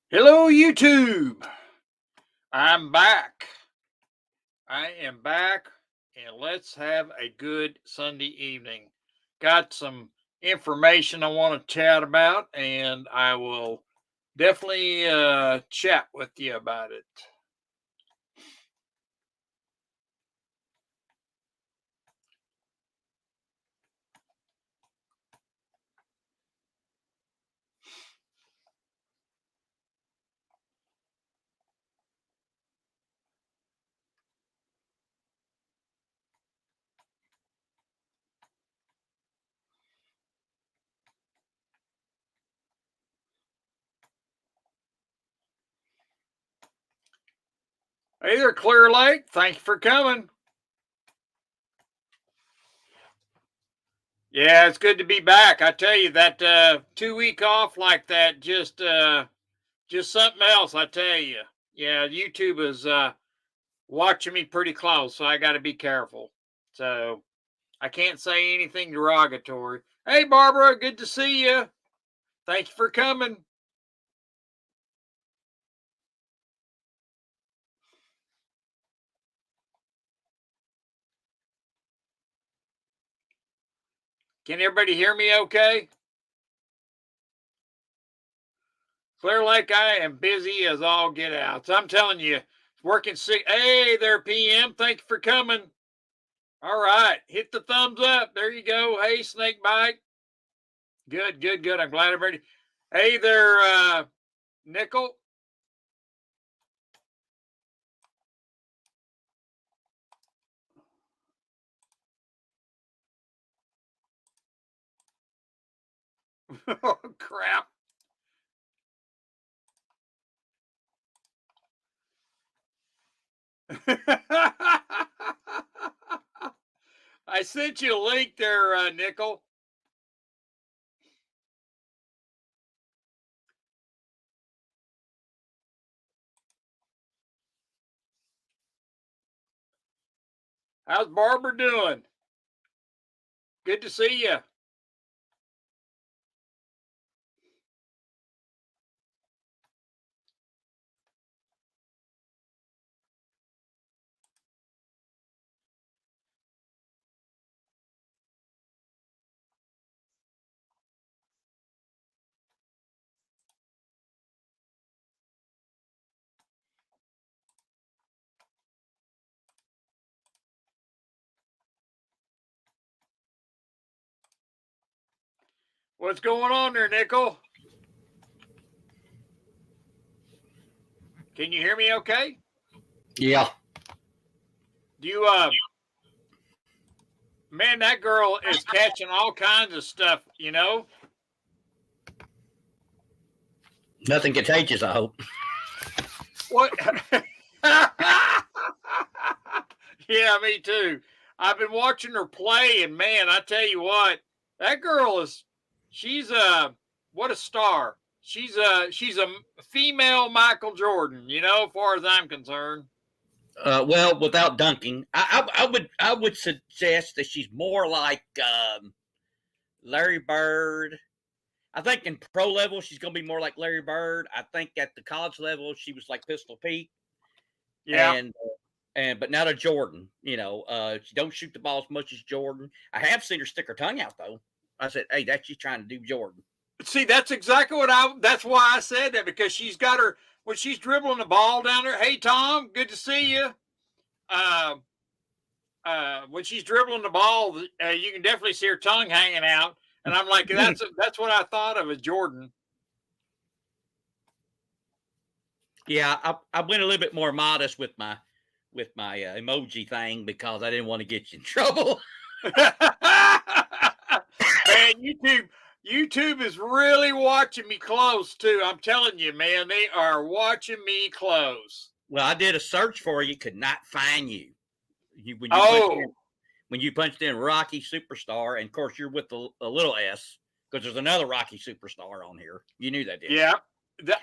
Hello, YouTube. I'm back. I am back, and let's have a good Sunday evening. Got some information I want to chat about, and I will definitely chat with you about it. Hey there, Clear Lake. Thank you for coming. Yeah, it's good to be back. I tell you that 2 week off like that, just something else. I tell you. Yeah, YouTube is watching me pretty close, so I got to be careful. So I can't say anything derogatory. Hey, Barbara, good to see you. Thank you for coming. Can everybody hear me okay? Clear Lake, I am busy as all get out. So I'm telling you, working sick. Hey there, PM. Thank you for coming. All right. Hit the thumbs up. There you go. Hey, Snake Bite. Good, good, good. I'm glad everybody. Hey there, Nickel. Oh, crap. I sent you a link there, Nickel. How's Barbara doing? Good to see you. What's going on there, Nickel? Can you hear me okay? Yeah. Do you man, that girl is catching all kinds of stuff, you know? Nothing contagious, I hope. What Yeah, me too. I've been watching her play, and man, I tell you what, that girl is she's what a star. She's a female Michael Jordan, you know, as far as I'm concerned. Well, without dunking, I would suggest that she's more like Larry Bird. I think in pro level she's going to be more like Larry Bird. I think at the college level she was like Pistol Pete, Yeah. and but not a Jordan. She don't shoot the ball as much as Jordan. I have seen her stick her tongue out though. I said, "Hey, that's she's trying to do Jordan." See, that's exactly that's why I said that, because she's got her when she's dribbling the ball down there. Hey Tom, good to see you. Uh, when she's dribbling the ball, you can definitely see her tongue hanging out, and I'm like, that's what I thought of as Jordan. Yeah, I went a little bit more modest with my emoji thing because I didn't want to get you in trouble. Man, YouTube is really watching me close too. I'm telling you, man, they are watching me close. Well, I did a search for you, could not find you. You Oh, when you punched in Rocky Superstar, and of course you're with a little S because there's another Rocky Superstar on here. You knew that, didn't you? yeah.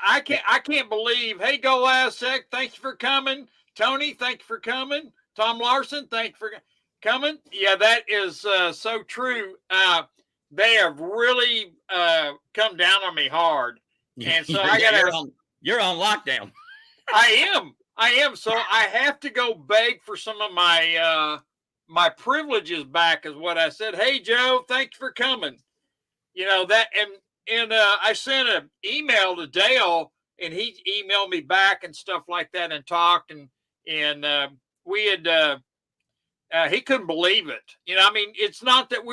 I can't believe. Hey, Go Aztec, thank you for coming. Tony, thank you for coming. Tom Larson, thank you for coming. Yeah, that is so true. They have really come down on me hard, and so Yeah, I gotta. You're on lockdown. I am. So I have to go beg for some of my my privileges back, is what I said. Hey Joe, thanks for coming. You know that, and I sent an email to Dale, and he emailed me back and stuff like that, and talked, and we had he couldn't believe it. You know, I mean, it's not that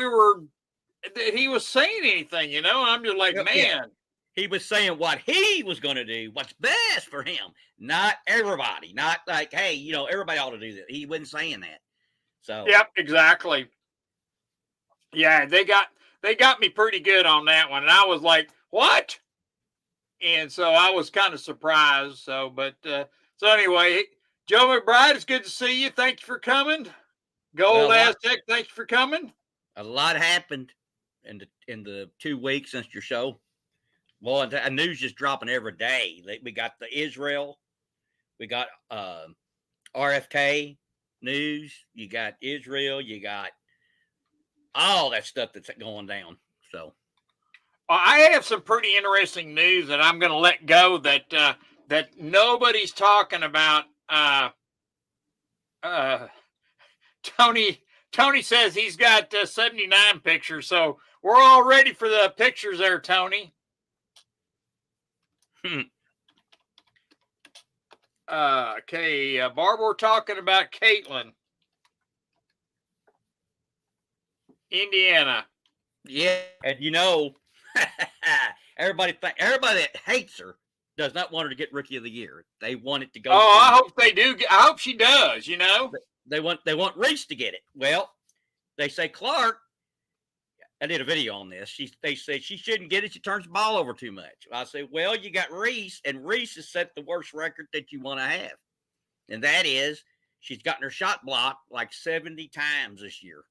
that he was saying anything. You know, I'm just like, Yeah. man. He was saying what he was going to do, what's best for him, not everybody. Not like, hey, you know, everybody ought to do that. He wasn't saying that. So Yep, exactly. Yeah, they got me pretty good on that one, and I was like, what? And so I was kind of surprised. So, but so anyway, Joe McBride, it's good to see you. Thank you for coming. Gold Aztec, thank you for coming. A lot happened in the 2 weeks since your show. Well, news just dropping every day. We got the Israel, we got RFK news. You got Israel. You got all that stuff that's going down. So I have some pretty interesting news that I'm going to let go that that nobody's talking about. Tony says he's got 79 pictures, so we're all ready for the pictures there, Tony. Okay, Barbara, we're talking about Caitlin, Indiana. Yeah, and you know, everybody that hates her does not want her to get Rookie of the Year. They want it to go. Oh, I hope they do. I hope she does. You know, they want Reese to get it. Well, they say Clark. I did a video on this. They say she shouldn't get it. She turns the ball over too much. I say, well, you got Reese, and Reese has set the worst record that you want to have, and that is she's gotten her shot blocked like 70 times this year,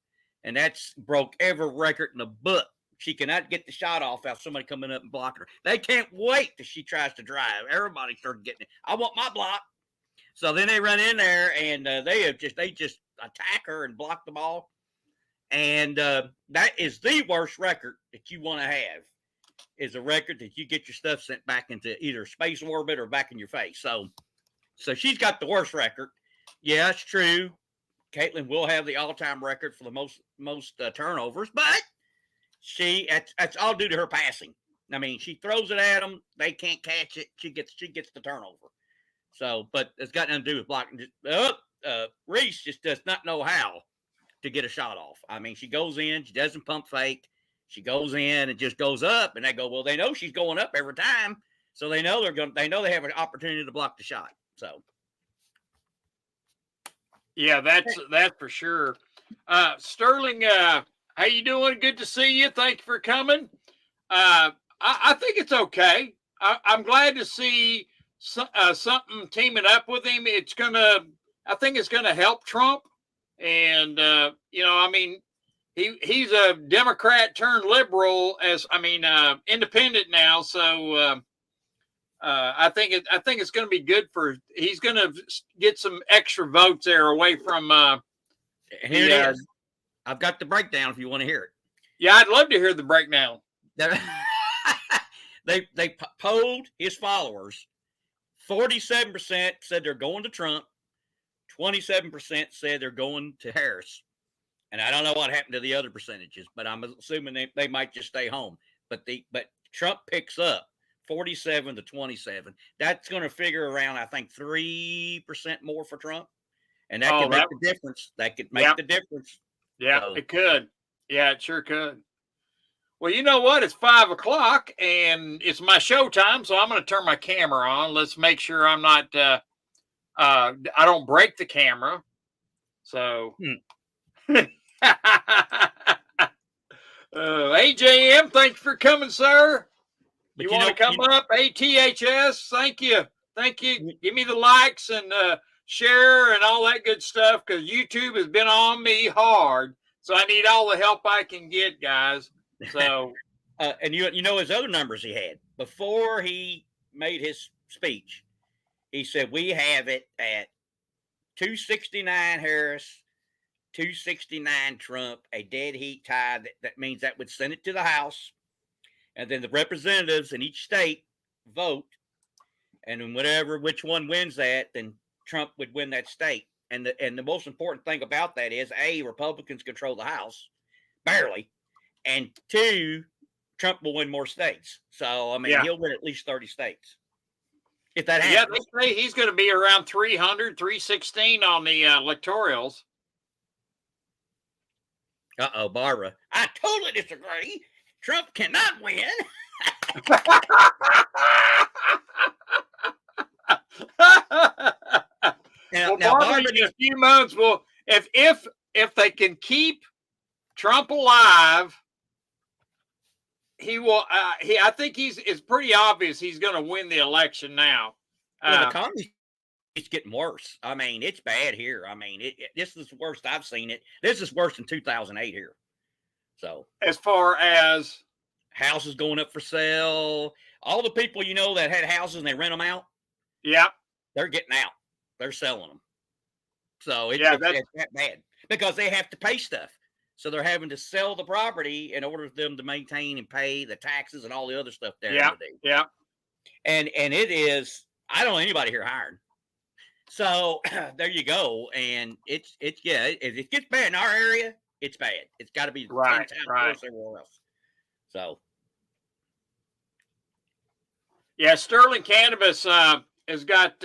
and that's broke every record in the book. She cannot get the shot off without somebody coming up and blocking her. They can't wait till she tries to drive. Everybody started getting it. I want my block. So then they run in there, and they just attack her and block the ball. And that is the worst record that you want to have, is a record that you get your stuff sent back into either space orbit or back in your face. So she's got the worst record. Yeah, it's true. Caitlin will have the all-time record for the most turnovers, but that's all due to her passing. I mean, she throws it at them, they can't catch it. She gets the turnover. So, but it's got nothing to do with blocking. Reese just does not know how to get a shot off. I mean, she goes in, she doesn't pump fake. She goes in and just goes up, and they go, well, they know she's going up every time, so they know they have an opportunity to block the shot. So, yeah, that's for sure. Sterling, how you doing? Good to see you. Thank you for coming. I think it's okay. I'm glad to see something teaming up with him. I think it's gonna help Trump. And you know, I mean, he's a Democrat turned liberal, independent now. So I think it's going to be good he's going to get some extra votes there away from. Here it is. I've got the breakdown if you want to hear it. Yeah, I'd love to hear the breakdown. They polled his followers. 47% said they're going to Trump. 27% said they're going to Harris. And I don't know what happened to the other percentages, but I'm assuming they might just stay home. But Trump picks up 47 to 27. That's going to figure around, I think, 3% more for Trump. And that could make the difference. That could make the difference. Yeah, so. It could. Yeah, it sure could. Well, you know what? It's 5 o'clock and it's my show time, so I'm going to turn my camera on. Let's make sure I'm not I don't break the camera. So AJM, thank you for coming, sir. But you want to come up? ATHS, thank you. Give me the likes and share and all that good stuff, because YouTube has been on me hard. So I need all the help I can get, guys. So and you know his other numbers he had before he made his speech. He said we have it at 269 Harris, 269 Trump, a dead heat tie. That means that would send it to the House, and then the representatives in each state vote. and then which one wins that, then Trump would win that state. And the most important thing about that is Republicans control the House, barely, and two, Trump will win more states. So I mean, he'll win at least 30 states if that happens. Yeah, they say he's going to be around 300, 316 on the electorals. Barbara, I totally disagree. Trump cannot win. Now Barbara, in a few months, well, if they can keep Trump alive, he will. I think it's pretty obvious he's going to win the election now. Well, the economy is getting worse. I mean, it's bad here. I mean, this is the worst I've seen it. This is worse than 2008 here. So, as far as houses going up for sale, all the people that had houses and they rent them out, they're getting out. They're selling them. So it's that bad because they have to pay stuff. So they're having to sell the property in order for them to maintain and pay the taxes and all the other stuff there. Yeah. And it is, I don't know anybody here hired. So there you go. And it gets bad in our area. It's bad. It's got to be 10 times worse everywhere else. So. Yeah, Sterling Cannabis has got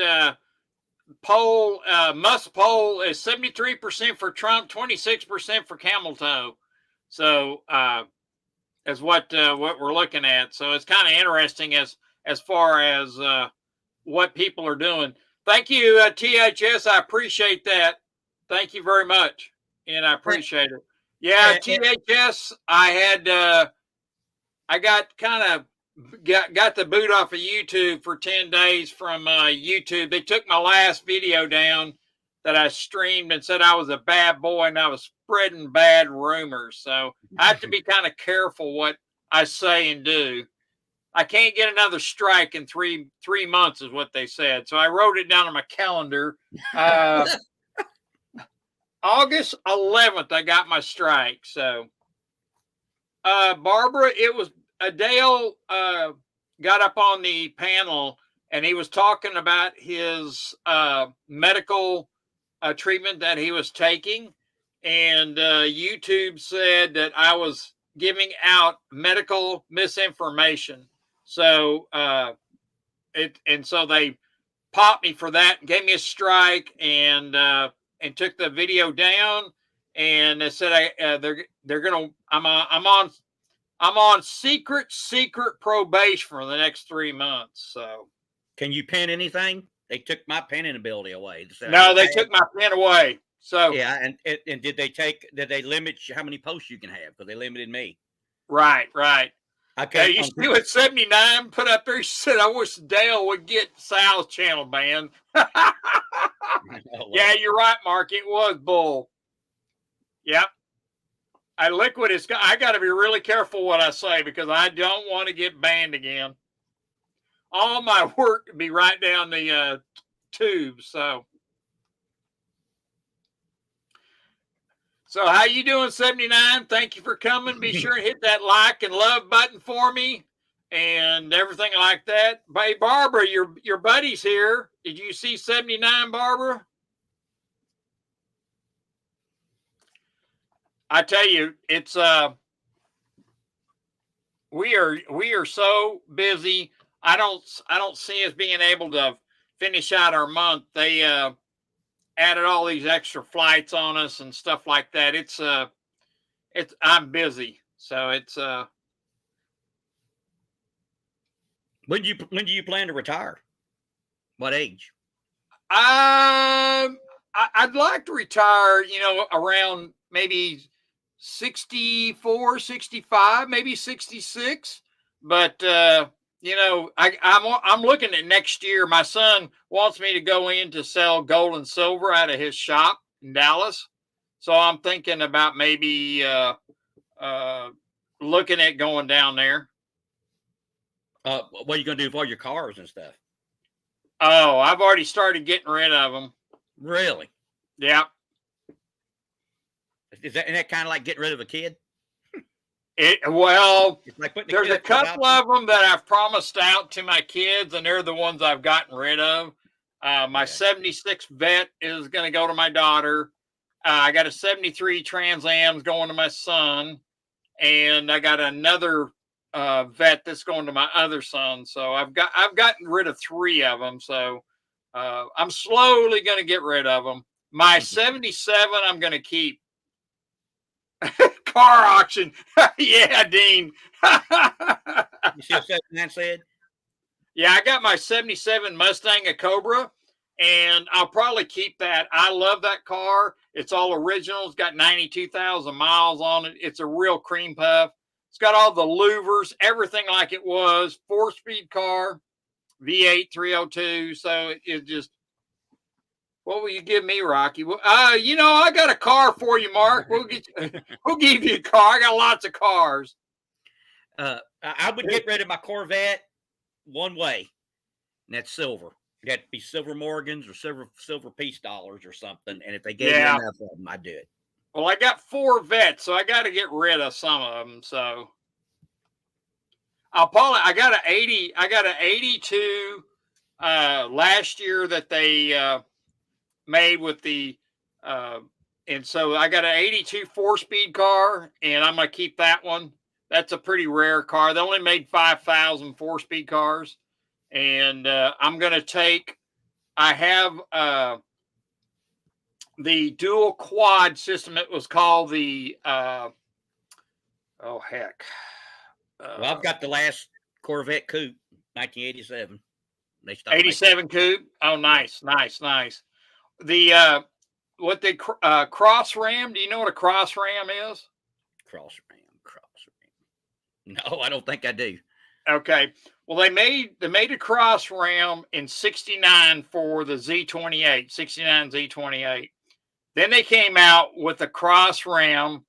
Musk poll is 73% for Trump, 26% for Camel Toe. So is what we're looking at. So it's kind of interesting as far as what people are doing. Thank you, THS. I appreciate that. Thank you very much, and I appreciate it. Yeah, THS. I got kind of got the boot off of YouTube for 10 days from YouTube. They took my last video down that I streamed and said I was a bad boy and I was spreading bad rumors. So I have to be kind of careful what I say and do. I can't get another strike in three months is what they said. So I wrote it down on my calendar. August 11th, I got my strike. So Barbara, it was Dale got up on the panel and he was talking about his medical treatment that he was taking. And YouTube said that I was giving out medical misinformation. So so they popped me for that, gave me a strike, and took the video down. And they said they're gonna I'm on secret probation for the next 3 months. So, can you pen anything? They took my penning ability away. No, they took my pen away. So yeah, and did they limit how many posts you can have? Because they limited me. Right. Okay, you still at 79 put up there. She said, "I wish Dale would get Sal's channel banned." Yeah, you're right, Mark. It was bull. Yep. I got to be really careful what I say because I don't want to get banned again. All my work would be right down the tube. So how you doing, 79? Thank you for coming. Be sure to hit that like and love button for me and everything like that. Hey, Barbara, your buddy's here. Did you see 79, Barbara? I tell you, it's we are so busy. I don't see us being able to finish out our month. They added all these extra flights on us and stuff like that. I'm busy, so it's When do you plan to retire? What age? I'd like to retire, around maybe 64, 65, maybe 66. But I'm looking at next year. My son wants me to go in to sell gold and silver out of his shop in Dallas. So I'm thinking about maybe looking at going down there. What are you going to do with all your cars and stuff? Oh, I've already started getting rid of them. Really? Yeah. Isn't that kind of like getting rid of a kid? Well, It's like putting there's a kid up for couple adoption. of them that I've promised out to my kids, and they're the ones I've gotten rid of. My Okay. 76 vet is going to go to my daughter. I got a 73 Trans Am's going to my son, and I got another vet that's going to my other son. So I've gotten rid of 3 of them. So I'm slowly going to get rid of them. My 77 I'm going to keep. Car auction. Yeah, Dean. You see what man said? Yeah, I got my 77 Mustang, a Cobra, and I'll probably keep that. I love that car. It's all original. It's got 92,000 miles on it. It's a real cream puff. It's got all the louvers, everything like it was. 4-speed car, V8 302. So it just, what will you give me, Rocky? I got a car for you, Mark. We'll give you a car. I got lots of cars. I would get rid of my Corvette one way, and that's silver. It had to be silver Morgans or silver peace dollars or something. And if they gave me enough of them, I'd do it. Well, I got 4 vets, so I got to get rid of some of them. So I got an 80. I got an 82 last year that they made with the and so I got an 82 4-speed car, and I'm gonna keep that one. That's a pretty rare car. They only made 5,000 4-speed cars, and I'm gonna take. I have the dual quad system. It was called the oh heck. Well, I've got the last Corvette coupe, 1987. They stopped 87 coupe. Oh, nice, nice. The what they cross ram. Do you know what a cross ram is? Cross ram. No, I don't think I do. Okay. Well, they made a cross ram in '69 for the Z28, 69 Z28. Then they came out with a cross ram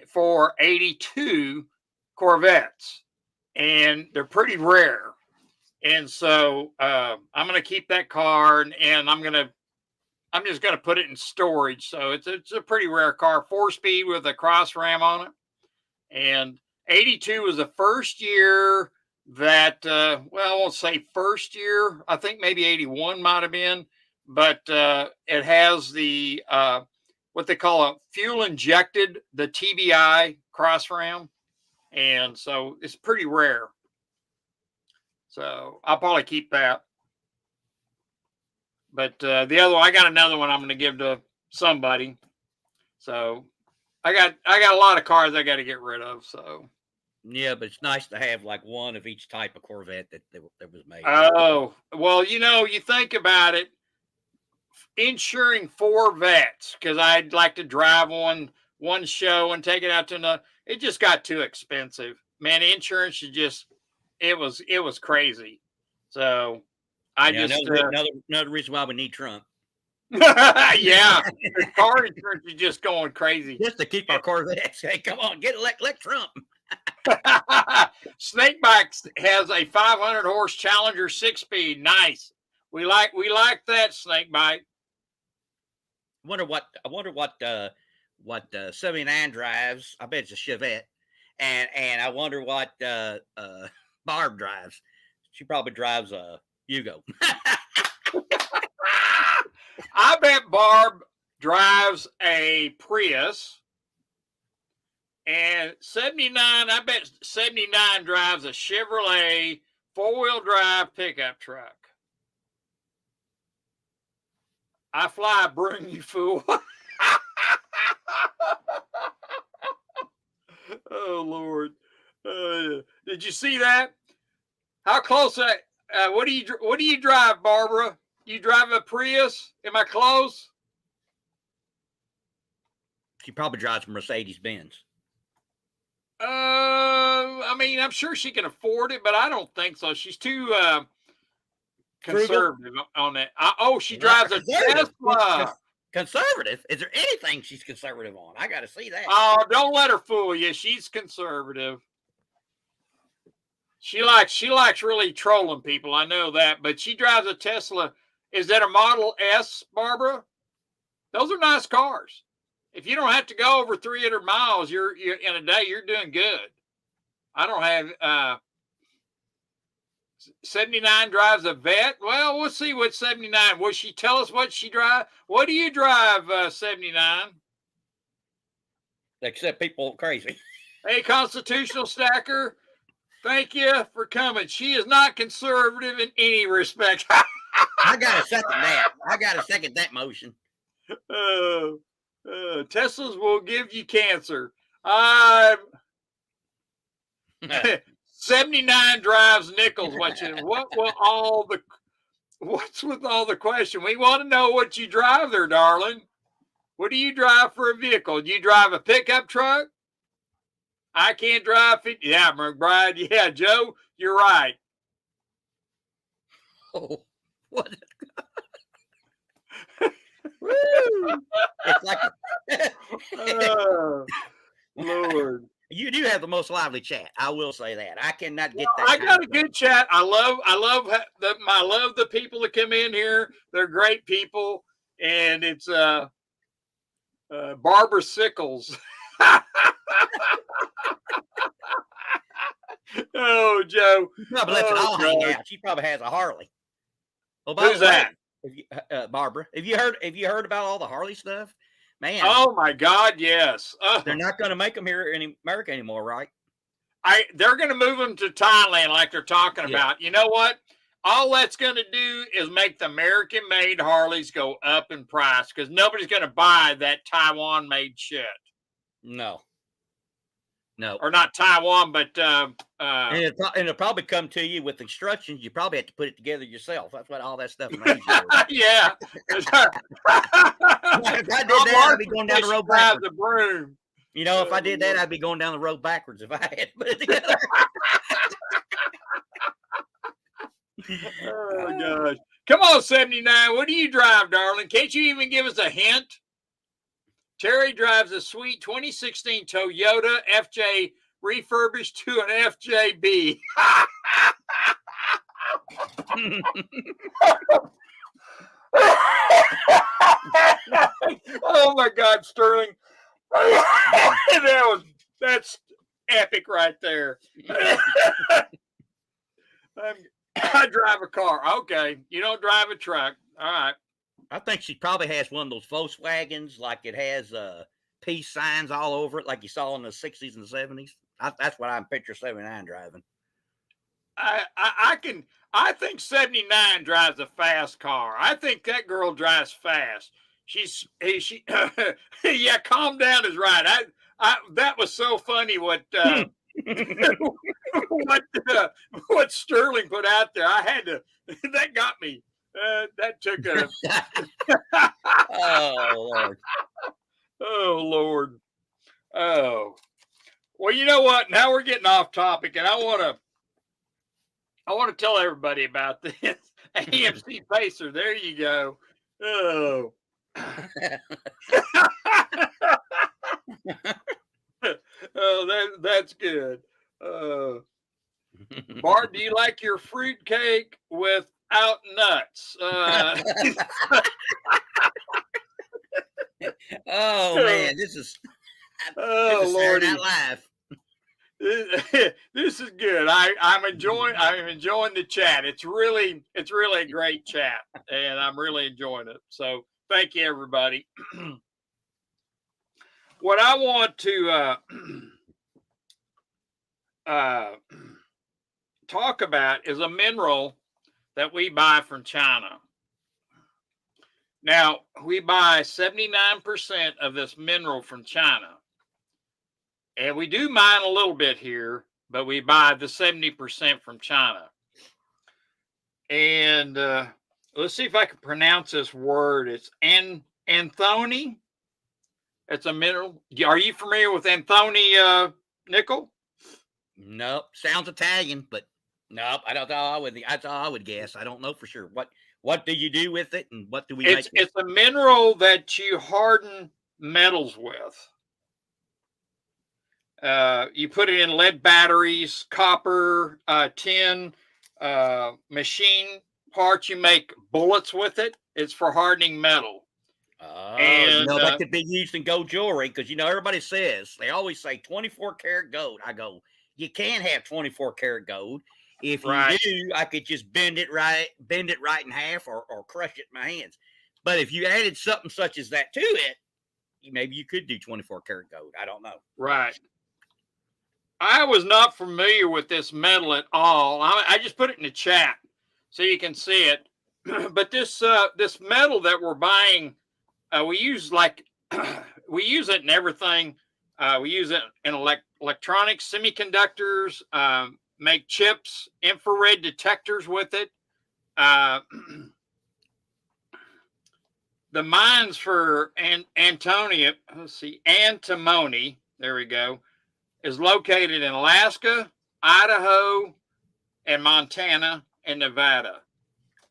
for 82 Corvettes, and they're pretty rare. And so I'm going to keep that car, and I'm just going to put it in storage. So it's a pretty rare car, 4-speed with a cross ram on it. And 82 was the first year that, well, I won't say first year. I think maybe 81 might have been, but it has the what they call a fuel injected, the TBI cross ram, and so it's pretty rare. So I'll probably keep that. But the other one, I got another one I'm going to give to somebody. So I got a lot of cars I got to get rid of. So yeah, but it's nice to have like one of each type of Corvette that was made. Oh well, you think about it. Insuring 4 vets, because I'd like to drive one show and take it out to another. It just got too expensive. Man, insurance it was crazy. So another reason why we need Trump. Yeah, the car insurance is just going crazy. Just to keep our Corvettes. Hey, come on, elect Trump. Snakebite has a 500 horse Challenger 6-speed. Nice. We like that, Snakebite. I wonder what 79 drives. I bet it's a Chevette. And I wonder what Barb drives. She probably drives a Yugo. I bet Barb drives a Prius. And 79, I bet 79 drives a Chevrolet 4-wheel drive pickup truck. I fly a broom, you fool. Oh, Lord. Did you see that? How close? What do you drive, Barbara? You drive a Prius? Am I close? She probably drives a Mercedes Benz. I mean, I'm sure she can afford it, but I don't think so. She's too conservative on that. She drives a Tesla. Conservative? Is there anything she's conservative on? I got to see that. Oh, don't let her fool you. She's conservative. She likes really trolling people. I know that, but she drives a Tesla. Is that a Model S, Barbara? Those are nice cars. if you don't have to go over 300 miles, you're in a day, you're doing good. I don't have 79 drives a vet. Well, we'll see what 79. Will she tell us what she drive? What do you drive, 79? Except people crazy. Hey, constitutional stacker, thank you for coming. She is not conservative in any respect. I gotta second that motion. Teslas will give you cancer. 79 drives nickels. What's with all the question? We want to know what you drive there, darling. What do you drive for a vehicle? Do you drive a pickup truck? I can't drive 50. Yeah, McBride. Yeah, Joe, you're right. Oh, what? It's like, oh, Lord. You do have the most lively chat. I will say that. I cannot get that. I got a good chat. I love the people that come in here. They're great people, and it's Barbara Sickles. Oh, Joe. She probably lets it all hang out. She probably has a Harley. Well, who's that? Barbara. Have you heard about all the Harley stuff? Man. Oh my God, yes. They're not going to make them here in America anymore, right? They're going to move them to Thailand like they're talking about. You know what? All that's going to do is make the American-made Harleys go up in price because nobody's going to buy that Taiwan-made shit. No. Or not Taiwan, but and it'll probably come to you with instructions. You probably have to put it together yourself. That's what all that stuff means. Yeah. If I did that, I'd be going down the road backwards. The broom. You know, if I did that, I'd be going down the road backwards if I had to put it together. Oh gosh. Come on, 79. What do you drive, darling? Can't you even give us a hint? Terry drives a sweet 2016 Toyota FJ refurbished to an FJB. Oh my God, Sterling. That's epic right there. I drive a car. Okay. You don't drive a truck. All right. I think she probably has one of those Volkswagens, like it has peace signs all over it, like you saw in the 60s and 70s. That's what I'm picture 79 driving. I think 79 drives a fast car. I think that girl drives fast. Yeah, calm down is right. That was so funny what what Sterling put out there. I had to, that got me. That took a. Oh Lord. Oh Lord. Oh. Well, you know what? Now we're getting off topic, and I want to tell everybody about this AMC Pacer. There you go. Oh. Oh, that's good. Bart, do you like your fruit cake without nuts? Oh man, this is Lord, live. This is good. I'm enjoying the chat. It's really a great chat, and I'm really enjoying it. So thank you, everybody. What I want to talk about is a mineral that we buy from China. Now, we buy 79% of this mineral from China. And we do mine a little bit here, but we buy the 70% from China. And let's see if I can pronounce this word. It's anthony. It's a mineral. Are you familiar with anthony nickel? Nope. Sounds Italian, but nope. That's all I would guess. I don't know for sure. What do you do with it, and what do we make? It's a mineral that you harden metals with. You put it in lead batteries, copper, tin, machine parts. You make bullets with it. It's for hardening metal. And that could be used in gold jewelry because everybody says they always say 24 karat gold. I go, you can't have 24 karat gold. If you right, do, I could just bend it right in half or crush it in my hands. But if you added something such as that to it, maybe you could do 24 karat gold. I don't know. right. I was not familiar with this metal at all. I just put it in the chat so you can see it. But this metal that we're buying, we use we use it in everything. We use it in electronics, semiconductors, make chips, infrared detectors with it. The mines for Antonia, let's see, antimony, there we go, is located in Alaska, Idaho, and Montana and Nevada.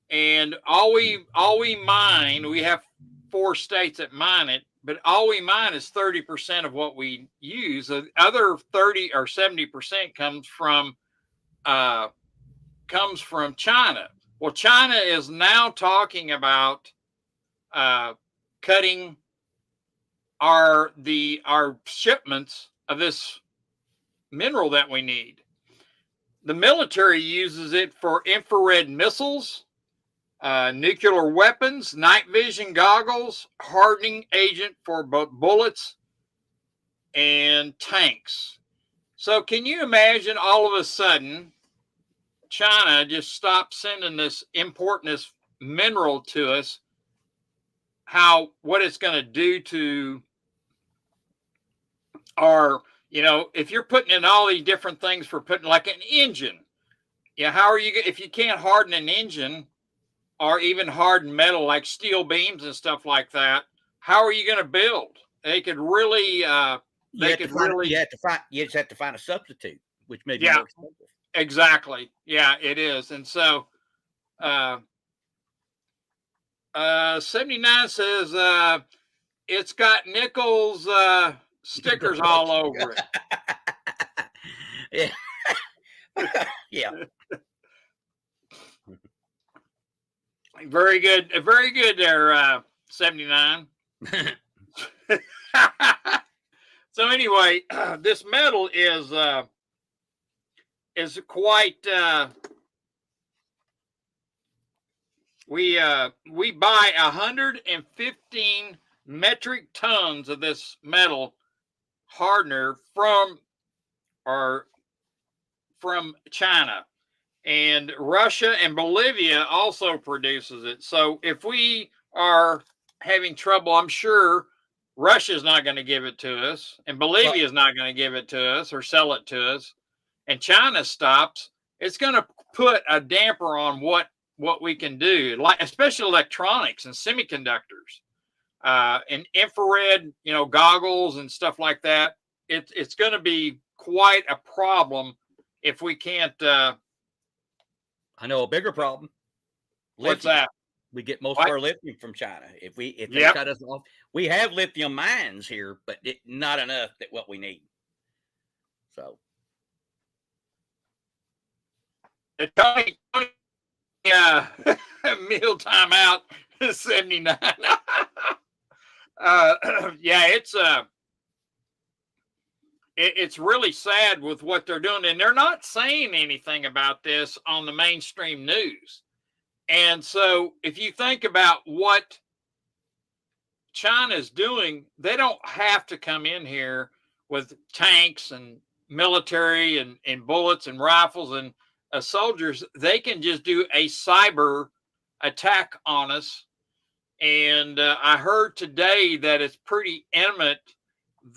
And all we mine, we have 4 states that mine it, but all we mine is 30% of what we use. The other 30 or 70% comes from China. Well, China is now talking about cutting our shipments of this mineral that we need. The military uses it for infrared missiles, nuclear weapons, night vision goggles, hardening agent for both bullets and tanks. So can you imagine all of a sudden China just stopped sending importing this mineral to us, what it's going to do to our, if you're putting in all these different things for putting like an engine, how are you, if you can't harden an engine or even harden metal like steel beams and stuff like that, how are you going to build? They could really, You just have to find a substitute, which may be more expensive. Exactly. Yeah, it is. And so, 79 says, it's got Nichols stickers all over it. Yeah. Very good. Very good there, 79. So anyway, this metal is quite we buy 115 metric tons of this metal hardener from China, and Russia and Bolivia also produces it. So if we are having trouble, I'm sure Russia's not going to give it to us, and Bolivia is not going to give it to us or sell it to us, and China stops. It's going to put a damper on what we can do, like especially electronics and semiconductors, and infrared, goggles and stuff like that. It's going to be quite a problem if we can't. I know a bigger problem. What's that? We get most of our lithium from China. If they cut us off, we have lithium mines here, but not enough that what we need. So, Tony, mealtime out 79. Yeah, it's really sad with what they're doing, and they're not saying anything about this on the mainstream news. And so if you think about what China's doing, they don't have to come in here with tanks and military and bullets and rifles and soldiers. They can just do a cyber attack on us. And I heard today that it's pretty imminent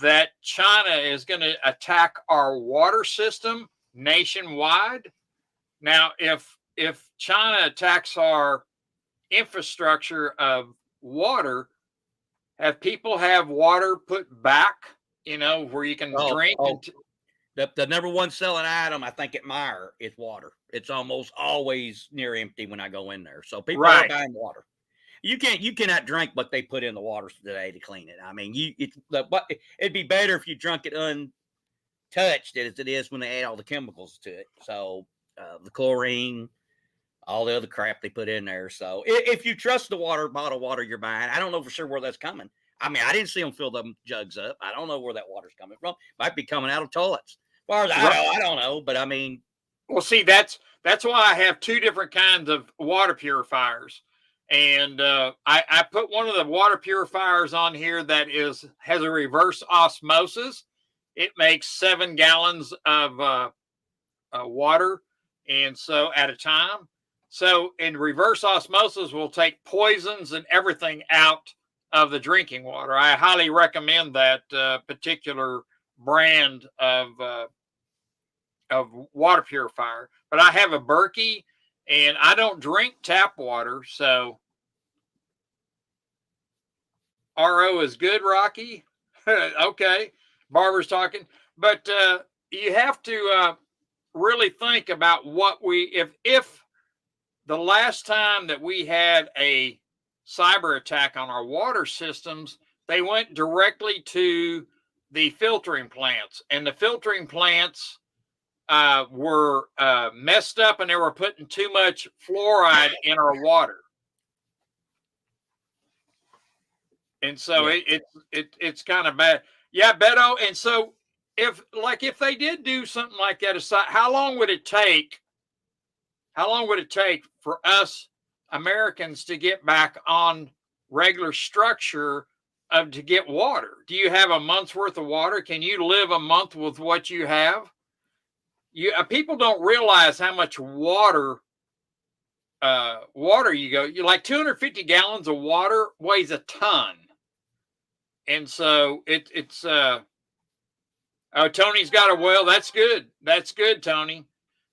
that China is going to attack our water system nationwide. Now, if China attacks our infrastructure of water, have people have water put back, where you can drink? The number one selling item, I think, at Meijer is water. It's almost always near empty when I go in there. So people are buying water. You cannot drink what they put in the water today to clean it. I mean, it'd be better if you drunk it untouched as it is when they add all the chemicals to it. So the chlorine, all the other crap they put in there. So if you trust the bottled water you're buying, I don't know for sure where that's coming. I mean, I didn't see them fill them jugs up. I don't know where that water's coming from. Might be coming out of toilets. As far as I know, I don't know. But I mean, well, see, that's why I have two different kinds of water purifiers, and I put one of the water purifiers on here that has a reverse osmosis. It makes 7 gallons of water, and so at a time. So in reverse osmosis, will take poisons and everything out of the drinking water. I highly recommend that particular brand of water purifier. But I have a Berkey, and I don't drink tap water, so RO is good, Rocky. Okay, Barbara's talking, but you have to really think about what if the last time that we had a cyber attack on our water systems, they went directly to the filtering plants, and the filtering plants were messed up, and they were putting too much fluoride in our water, and so yeah. it's kind of bad. Yeah, Beto. And so if they did do something like that, aside, how long would it take? How long would it take for us Americans to get back on regular structure of to get water? Do you have a month's worth of water? Can you live a month with what you have? People don't realize how much water you go. You like 250 gallons of water weighs a ton, and so it's. Oh, Tony's got a well. That's good. That's good, Tony.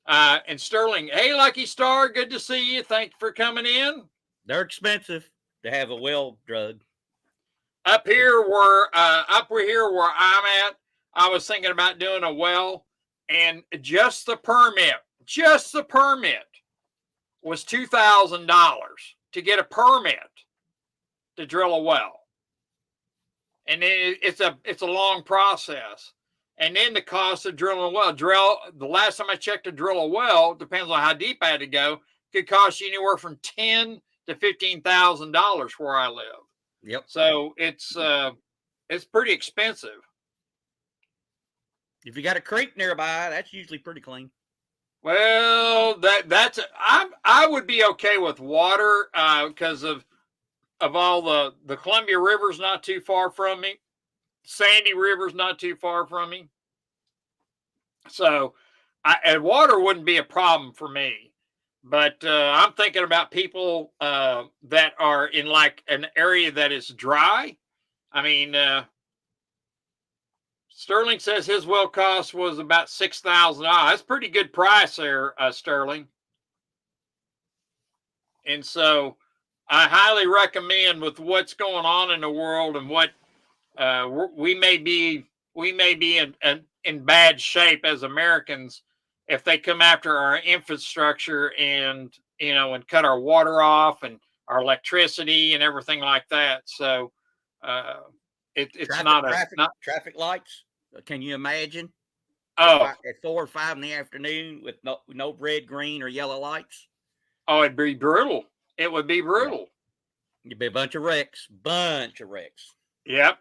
And Sterling, hey, Lucky Star, good to see you. Thank you for coming in. They're expensive to have a well drug. Up here where I'm at, I was thinking about doing a well, and just the permit was $2,000 to get a permit to drill a well, and it's a long process. And then the cost of drilling a well. The last time I checked to drill a well, depends on how deep I had to go, could cost you anywhere from $10,000 to $15,000 where I live. Yep. So it's pretty expensive. If you got a creek nearby, that's usually pretty clean. Well, I would be okay with water because of all the Columbia River's not too far from me. Sandy River's not too far from me. So and water wouldn't be a problem for me. But I'm thinking about people that are in like an area that is dry. I mean, Sterling says his well cost was about $6,000. That's pretty good price there, Sterling. And so I highly recommend, with what's going on in the world and what we may be in bad shape as Americans if they come after our infrastructure and cut our water off and our electricity and everything like that. So it's traffic lights. Can you imagine? Oh, at 4 or 5 in the afternoon with no red, green, or yellow lights. Oh, it'd be brutal. It would be brutal. Yeah. It'd be a bunch of wrecks. Yep.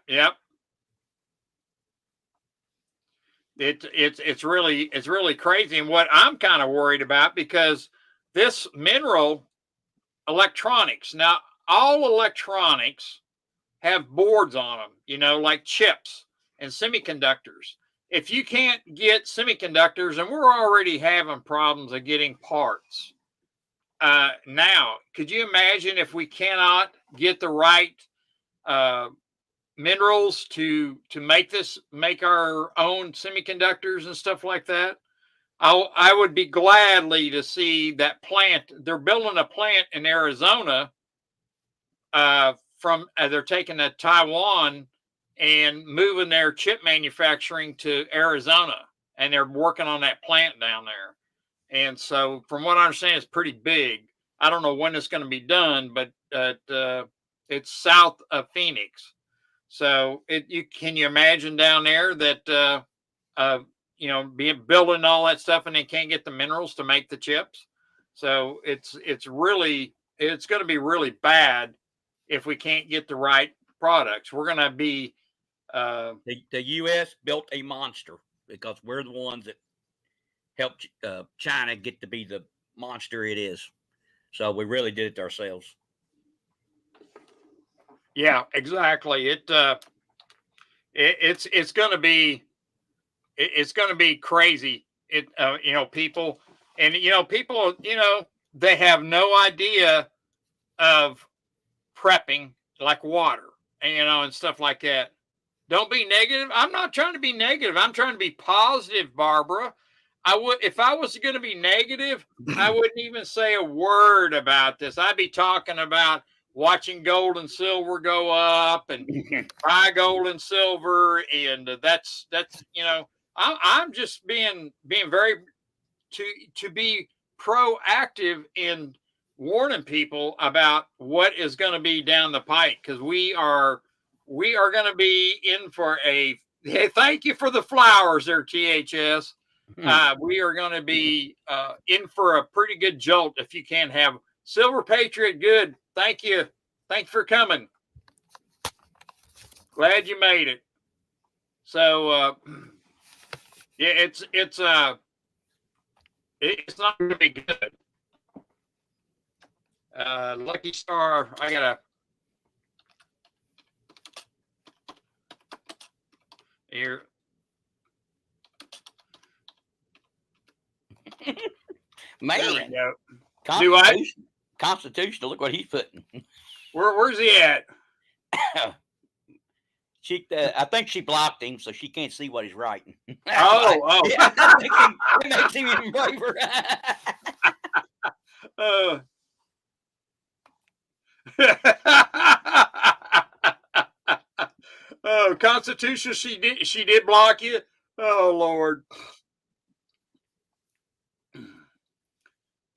It's really crazy. And what I'm kind of worried about, because this mineral electronics, now all electronics have boards on them, like chips and semiconductors. If you can't get semiconductors, and we're already having problems of getting parts. Now, could you imagine if we cannot get the right minerals to make our own semiconductors and stuff like that? I would be gladly to see that plant. They're building a plant in Arizona. They're taking a Taiwan and moving their chip manufacturing to Arizona, and they're working on that plant down there. And so, from what I understand, it's pretty big. I don't know when it's going to be done, but it's south of Phoenix. So, can you imagine down there that building all that stuff, and they can't get the minerals to make the chips? So it's going to be really bad if we can't get the right products. We're going to be The U.S. built a monster because we're the ones that helped China get to be the monster it is. So we really did it to ourselves. yeah, exactly. It's going to be it's going to be crazy. People and people they have no idea of prepping like water and and stuff like that. Don't be negative. I'm not trying to be negative. I'm trying to be positive, Barbara. I would if I was going to be negative, I wouldn't even say a word about this. I'd be talking about watching gold and silver go up and buy gold and silver, and that's I'm just being very to be proactive in warning people about what is going to be down the pike because we are going to be in for a hey, thank you for the flowers there, THS. We are going to be in for a pretty good jolt if you can have Silver Patriot. Good. Thank you. Thanks for coming. Glad you made it. So yeah, it's not going to be good. Lucky Star, I gotta. Here. Man, Constitution. Constitution. Look what he's putting. Where's he at? I think she blocked him, so she can't see what he's writing. Oh. Yeah, it makes him even braver. Oh, Constitution, she did block you. Oh Lord.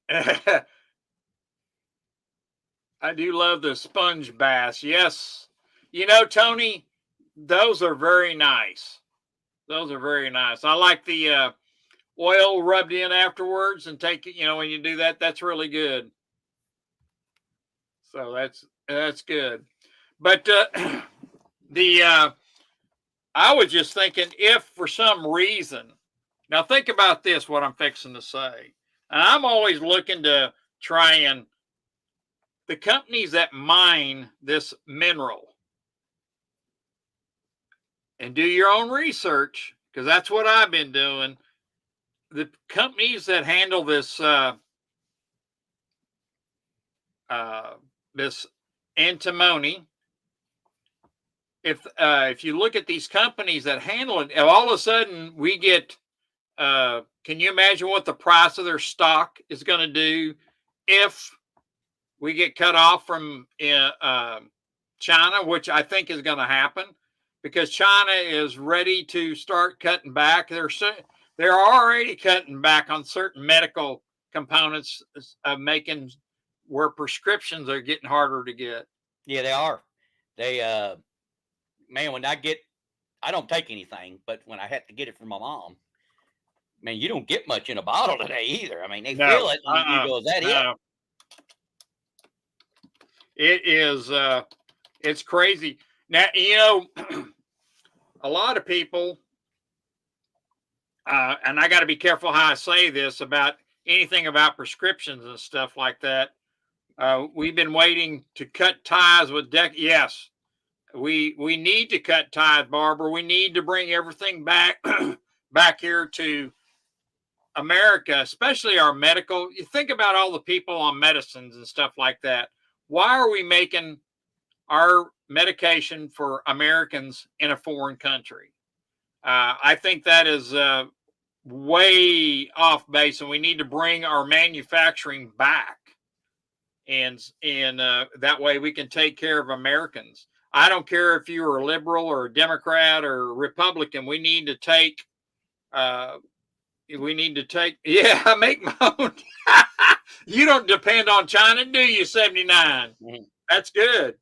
I do love the sponge bass. Yes. Tony, those are very nice. Those are very nice. I like the oil rubbed in afterwards and take it, when you do that, that's really good. So that's good. But I was just thinking if for some reason, now think about this, what I'm fixing to say. And I'm always looking to try and the companies that mine this mineral and do your own research, because that's what I've been doing. The companies that handle this this antimony, if you look at these companies that handle it, all of a sudden we get can you imagine what the price of their stock is going to do if we get cut off from China, which I think is going to happen because China is ready to start cutting back. They're already cutting back on certain medical components of making where prescriptions are getting harder to get. Yeah, they are. They man, when I don't take anything, but when I had to get it from my mom, man, you don't get much in a bottle today either. I mean, they fill it and you go, is that it? It is, it's crazy. Now, a lot of people, and I got to be careful how I say this about anything about prescriptions and stuff like that. We've been waiting to cut ties with yes, we need to cut ties, Barbara. We need to bring everything back back here to America, especially our medical. You think about all the people on medicines and stuff like that. Why are we making our medication for Americans in a foreign country? I think that is way off base, and we need to bring our manufacturing back, and that way we can take care of Americans. I don't care if you're a liberal or a Democrat or a Republican. We need to take. Yeah, I make my own. You don't depend on China, do you? 79. Mm-hmm. That's good.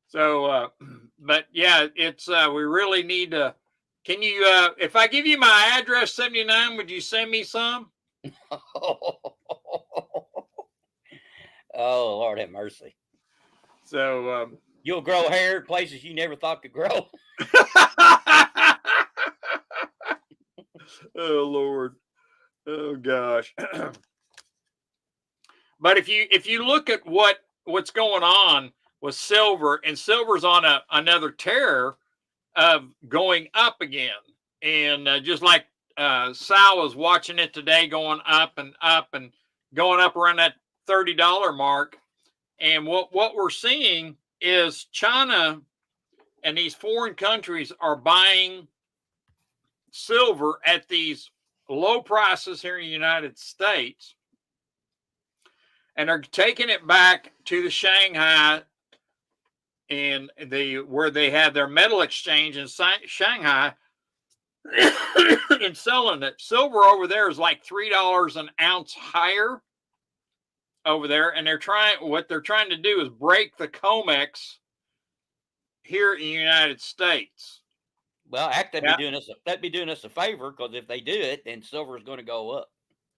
So, but yeah, it's we really need to. Can you? If I give you my address, 79, would you send me some? Oh, Lord have mercy. So, You'll grow hair places you never thought could grow. oh Lord, oh gosh. But if you look at what's going on with silver, and silver's on another tear of going up again, and just like Sal was watching it today, going up and going up around that $30 mark. And what we're seeing is China and these foreign countries are buying silver at these low prices here in the United States, and they're taking it back to the Shanghai and where they have their metal exchange in Shanghai and selling it. Silver over there is like $3 an ounce higher over there, and what they're trying to do is break the COMEX here in the United States. Well, that'd be doing us a favor, because if they do it, then silver is going to go up.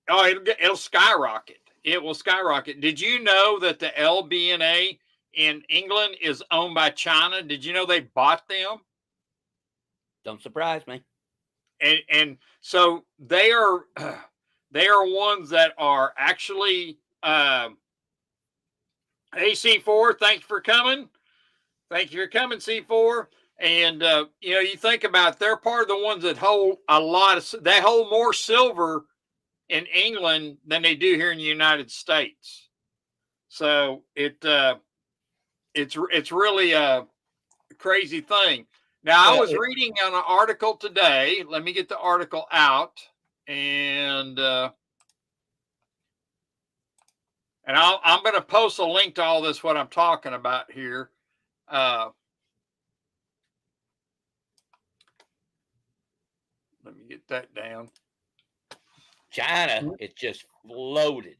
Oh, it'll skyrocket. It will skyrocket. Did you know that the LBNA in England is owned by China? Did you know they bought them? Don't surprise me. And so they are ones that are actually hey C4, thanks for coming. Thank you for coming, C4. And you think about it, they're part of the ones that hold they hold more silver in England than they do here in the United States. So it's really a crazy thing. Now, I was reading on an article today. Let me get the article out, and I'm going to post a link to all this, what I'm talking about here. Let me get that down. China is just loaded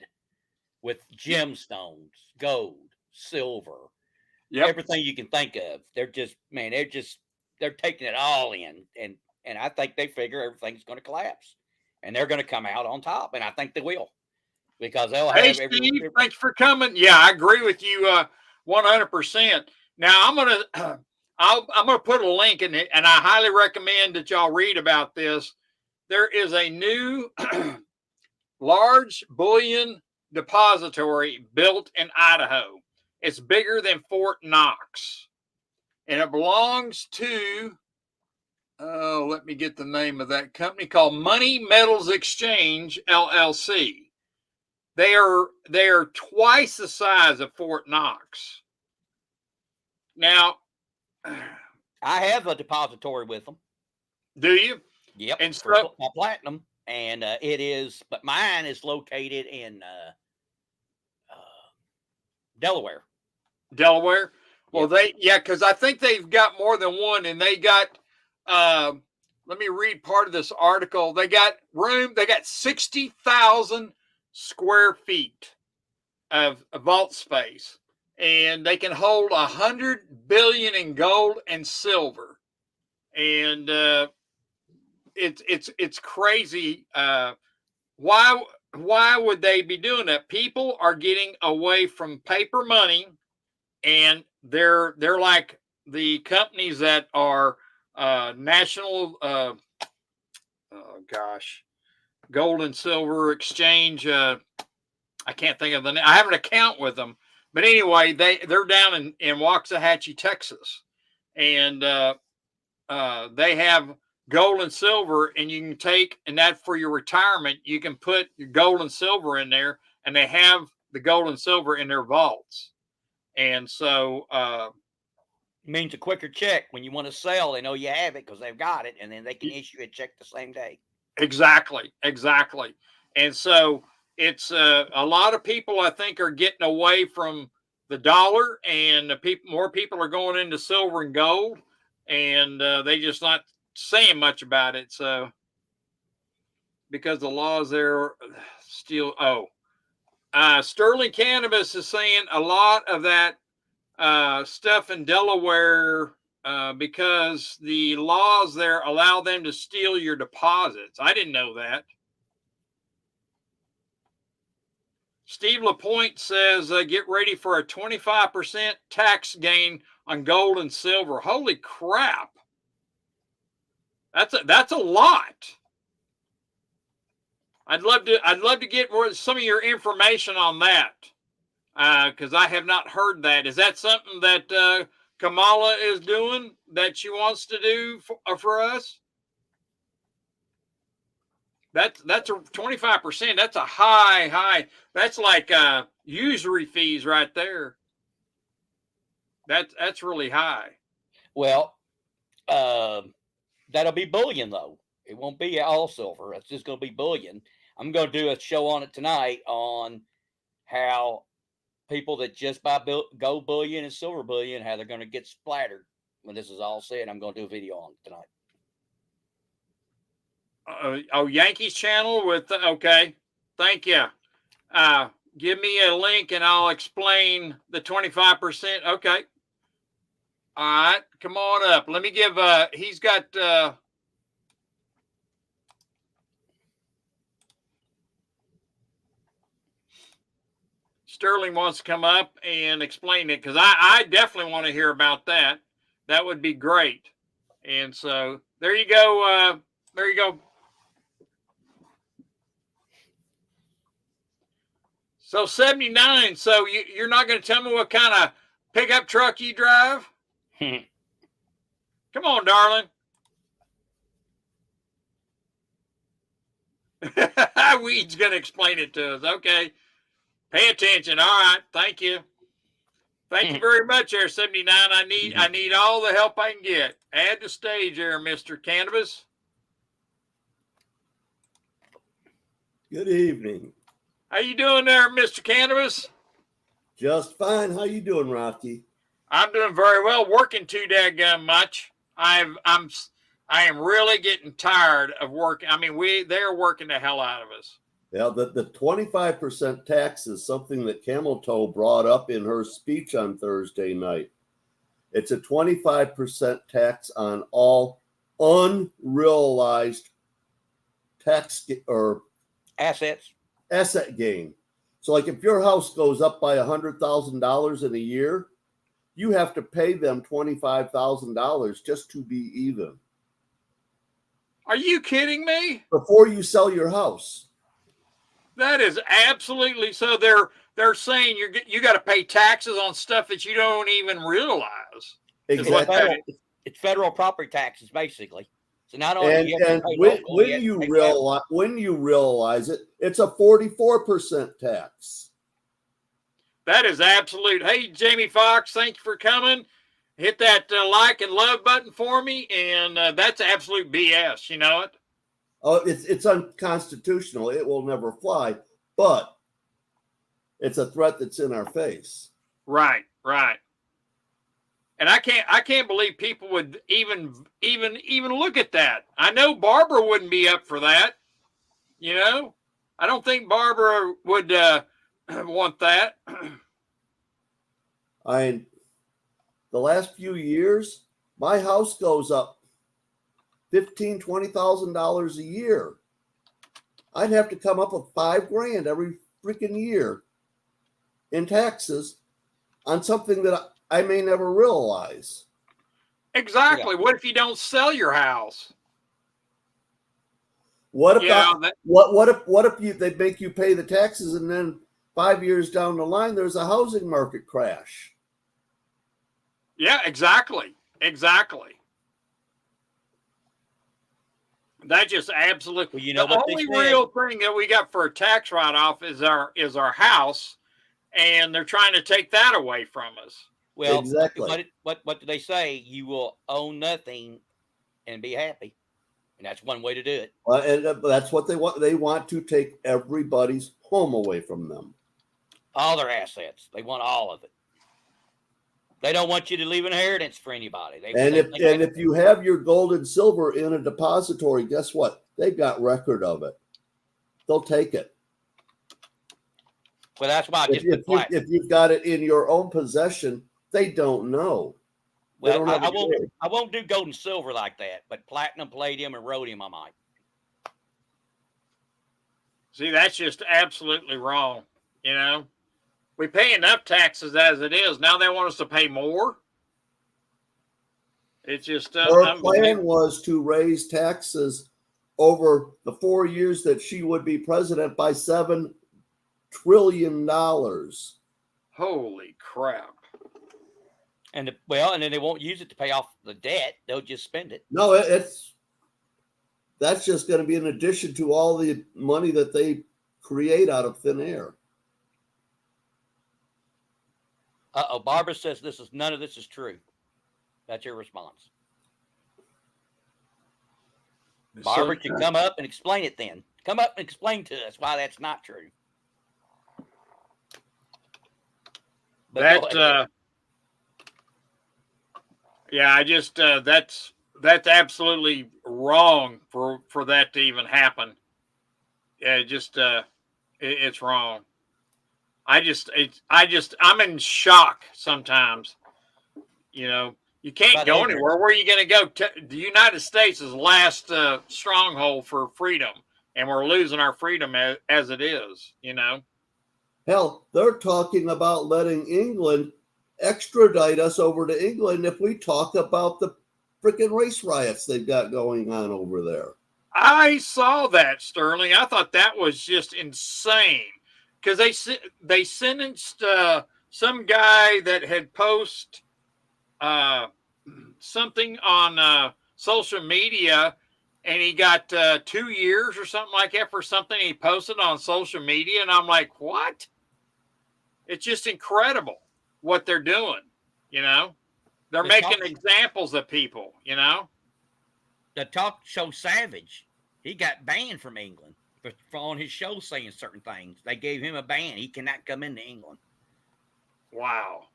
with gemstones, gold, silver, everything you can think of. They're taking it all in, and I think they figure everything's going to collapse, and they're going to come out on top, and I think they will, because they'll have. Hey, Steve, thanks for coming. Yeah, I agree with you 100%. Now I'm gonna put a link in it, and I highly recommend that y'all read about this. There is a new large bullion depository built in Idaho. It's bigger than Fort Knox, and it belongs to let me get the name of that company, called Money Metals Exchange LLC. They are twice the size of Fort Knox. Now, I have a depository with them. Do you? Yep. And so my platinum, and but mine is located in Delaware. Delaware. Well, because I think they've got more than one, and they got. Let me read part of this article. They got room. They got 60,000 square feet of vault space, and they can hold 100 billion in gold and silver, and it's crazy. Why would they be doing that? People are getting away from paper money, and they're like the companies that are national. Oh gosh, gold and silver exchange. I can't think of the name. I have an account with them, but anyway, they're down in Waxahachie, Texas, and they have gold and silver, and you can take, and that for your retirement, you can put your gold and silver in there, and they have the gold and silver in their vaults. And so it means a quicker check when you want to sell. They know you have it because they've got it, and then they can issue a check the same day. Exactly. And so it's a lot of people, I think, are getting away from the dollar, and more people are going into silver and gold, and they just not saying much about it. So because the laws there still. Sterling Cannabis is saying a lot of that stuff in Delaware, because the laws there allow them to steal your deposits. I didn't know that. Steve LaPointe says, get ready for a 25% tax gain on gold and silver. Holy crap. That's a lot. I'd love to get some of your information on that. Because I have not heard that. Is that something that Kamala is doing that she wants to do for us? That's a 25%. That's a high. That's like usury fees right there. That's really high. Well, that'll be bullion though. It won't be all silver. It's just going to be bullion. I'm going to do a show on it tonight on how people that just buy gold bullion and silver bullion, how they're going to get splattered when this is all said. I'm going to do a video on it tonight. Yankees channel with, okay. Thank you. Give me a link and I'll explain the 25%. Okay. All right. Come on up. Let me give, he's got, Sterling wants to come up and explain it because I definitely want to hear about that. That would be great. And so there you go. There you go. So 79. So you're not going to tell me what kind of pickup truck you drive? Come on, darling. Weed's going to explain it to us. Okay. Pay attention. All right. Thank you. Thank you very much, there, 79. I need all the help I can get. Add the stage there, Mr. Cannabis. Good evening. How you doing there, Mr. Cannabis? Just fine. How you doing, Rocky? I'm doing very well. Working too daggum much. I am really getting tired of working. I mean, they're working the hell out of us. Yeah, the 25% tax is something that Camel Toe brought up in her speech on Thursday night. It's a 25% tax on all unrealized tax or asset gain. So, like if your house goes up by $100,000 in a year, you have to pay them $25,000 just to be even. Are you kidding me? Before you sell your house. That is absolutely so. They're saying you got to pay taxes on stuff that you don't even realize. Exactly. It's federal property taxes, basically. So not only when you realize it, it's a 44% tax. That is absolute. Hey, Jamie Foxx, thank you for coming. Hit that like and love button for me, and that's absolute BS. You know it. Oh, it's unconstitutional. It will never fly, but it's a threat that's in our face. Right. And I can't believe people would even look at that. I know Barbara wouldn't be up for that. You know, I don't think Barbara would want that. The last few years, my house goes up $15,000, $20,000 a year. I'd have to come up with $5,000 every freaking year in taxes on something that I may never realize. Exactly. Yeah. What if you don't sell your house? What if they make you pay the taxes and then 5 years down the line there's a housing market crash? Yeah, exactly. That just absolutely. Well, you know, the only real thing that we got for a tax write-off is our house, and they're trying to take that away from us. Well, exactly. What do they say? You will own nothing and be happy, and that's one way to do it. And that's what they want. They want to take everybody's home away from them. All their assets. They want all of it. They don't want you to leave an inheritance for anybody. If you have your gold and silver in a depository, guess what? They've got record of it. They'll take it. Well, that's why if you've got it in your own possession, they don't know. Well, I won't do gold and silver like that, but platinum, palladium, and rhodium I might. See, that's just absolutely wrong. You know, we pay enough taxes as it is. Now they want us to pay more. It's just Her plan unbelievable. was to raise taxes over the 4 years that she would be president by $7 trillion. Holy crap. And then they won't use it to pay off the debt. They'll just spend it. No, that's just going to be in addition to all the money that they create out of thin air. Barbara says none of this is true. That's your response. Barbara, you come up and explain it then. Come up and explain to us why that's not true. But yeah, I just that's absolutely wrong for that to even happen. Yeah, it's wrong. I'm in shock sometimes. You know, you can't go anywhere. Where are you going to go? The United States is the last stronghold for freedom, and we're losing our freedom as it is. You know, hell, they're talking about letting England extradite us over to England if we talk about the freaking race riots they've got going on over there. I saw that, Sterling. I thought that was just insane because they sentenced some guy that had posted something on social media, and he got 2 years or something like that for something he posted on social media. And I'm like, what? It's just incredible what they're doing. You know, they're making examples of people, you know. The talk show Savage, he got banned from England for on his show saying certain things. They gave him a ban. He cannot come into England. Wow.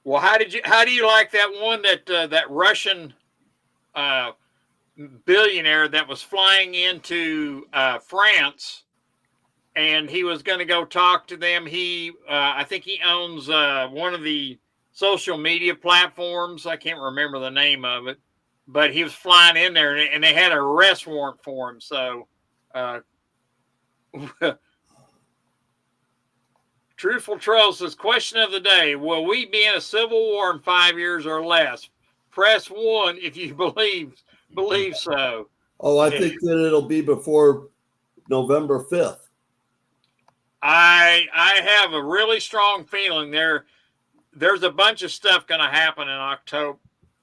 Well, how do you like that one that Russian billionaire that was flying into France, and he was going to go talk to them? I think he owns one of the social media platforms. I can't remember the name of it, but he was flying in there, and they had an arrest warrant for him. So, Truthful Troll says, question of the day, will we be in a civil war in 5 years or less? Press 1 if you believe so. Oh, I think that it'll be before November 5th. I have a really strong feeling there's a bunch of stuff going to happen in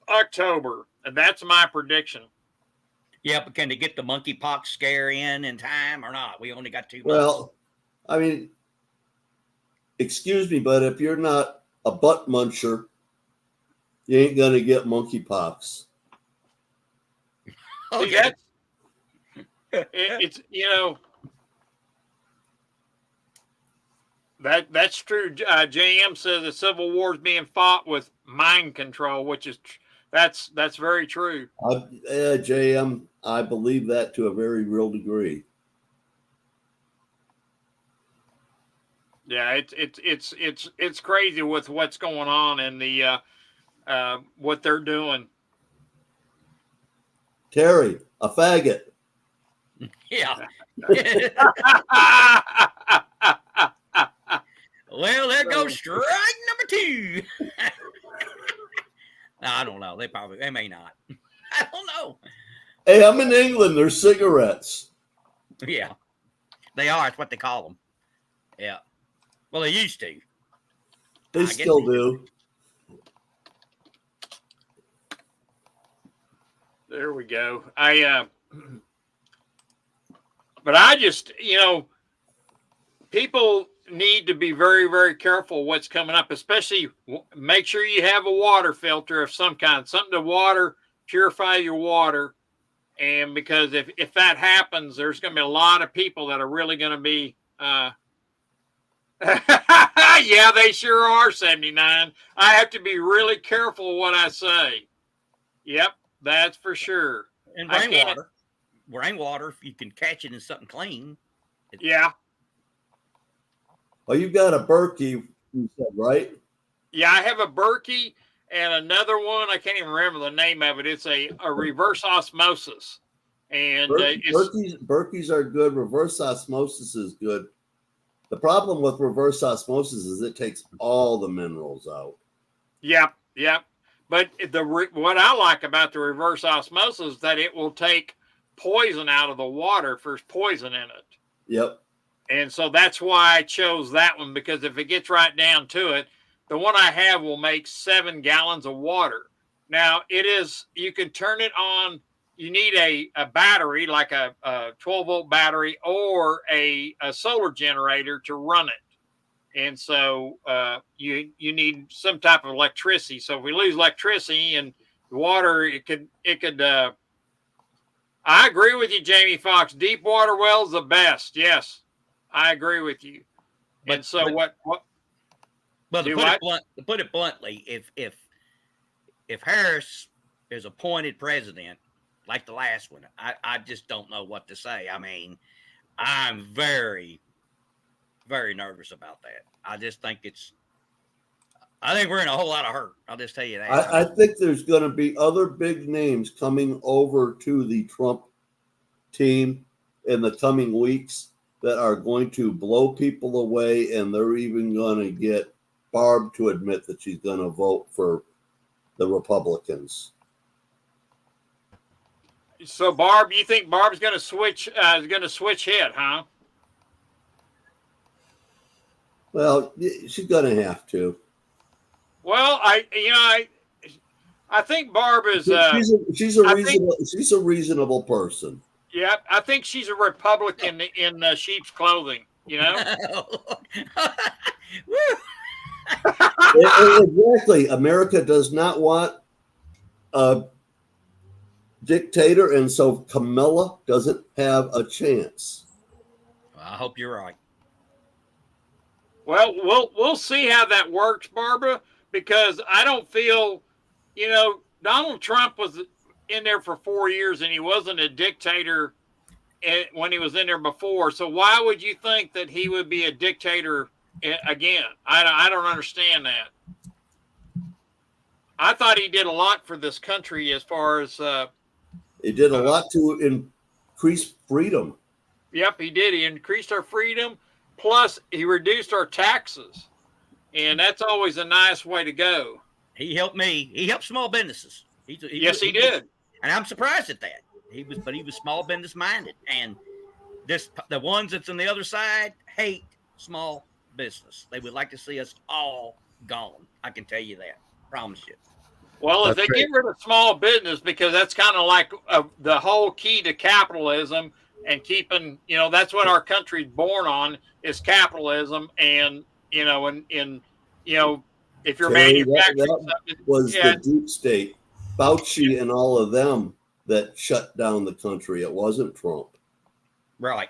October, and that's my prediction. Yeah, but can they get the monkeypox scare in time or not? We only got 2 months. Well, I mean, excuse me, but if you're not a butt muncher, you ain't going to get monkeypox. Okay. It's, you know, that's true. JM says the Civil War is being fought with mind control, which is that's very true. JM, I believe that to a very real degree. Yeah, it's crazy with what's going on and the what they're doing. Terry, a faggot. Yeah. Well, there goes strike number 2. No, I don't know. They may not. I don't know. Hey, I'm in England. There's cigarettes. Yeah, they are. It's what they call them. Yeah. Well, they used to. They still do. There we go. But I just, you know, people need to be very, very careful what's coming up, especially make sure you have a water filter of some kind, something to purify your water. And because if that happens, there's going to be a lot of people that are really going to be, yeah, they sure are 79. I have to be really careful what I say. Yep, that's for sure. And rainwater, if you can catch it in something clean. Yeah. Well, you've got a Berkey, you said, right? Yeah, I have a Berkey and another one. I can't even remember the name of it. It's a reverse osmosis. And Berkeys are good. Reverse osmosis is good. The problem with reverse osmosis is it takes all the minerals out. Yep. But what I like about the reverse osmosis is that it will take poison out of the water if there's poison in it. Yep. And so that's why I chose that one, because if it gets right down to it, the one I have will make 7 gallons of water. Now you can turn it on. You need a battery, like a 12-volt battery, or a solar generator to run it. And so you need some type of electricity. So if we lose electricity and the water, it could. I agree with you, Jamie Foxx. Deep water wells the best. Yes, I agree with you. And so what? Well, to put it bluntly, if Harris is appointed president like the last one, I just don't know what to say. I mean, I'm very, very nervous about that. I just think I think we're in a whole lot of hurt. I'll just tell you that. I think there's going to be other big names coming over to the Trump team in the coming weeks that are going to blow people away, and they're even going to get Barb to admit that she's going to vote for the Republicans. So Barb, you think Barb's going to switch? Hit, huh? Well, she's going to have to. Well, I think Barb is. She's a reasonable person. Yeah, I think she's a Republican in sheep's clothing. You know. Exactly. America does not want a dictator, and so Camilla doesn't have a chance. I hope you're right. Well, we'll see how that works, Barbara, because I don't feel, Donald Trump was in there for 4 years and he wasn't a dictator when he was in there before. So why would you think that he would be a dictator again? I don't understand that. I thought he did a lot for this country as far as he did a lot to increase freedom. Yep, he did. He increased our freedom. Plus, he reduced our taxes, and that's always a nice way to go. He helped me. He helped small businesses. He did, and I'm surprised at that. He was small business minded, and the ones that's on the other side hate small business. They would like to see us all gone. I can tell you that. Promise you. Well, if they get rid of small business, because that's kind of like the whole key to capitalism and keeping, that's what our country's born on is capitalism. And, if you're manufacturing something. Was the deep state, Fauci and all of them that shut down the country. It wasn't Trump. Right.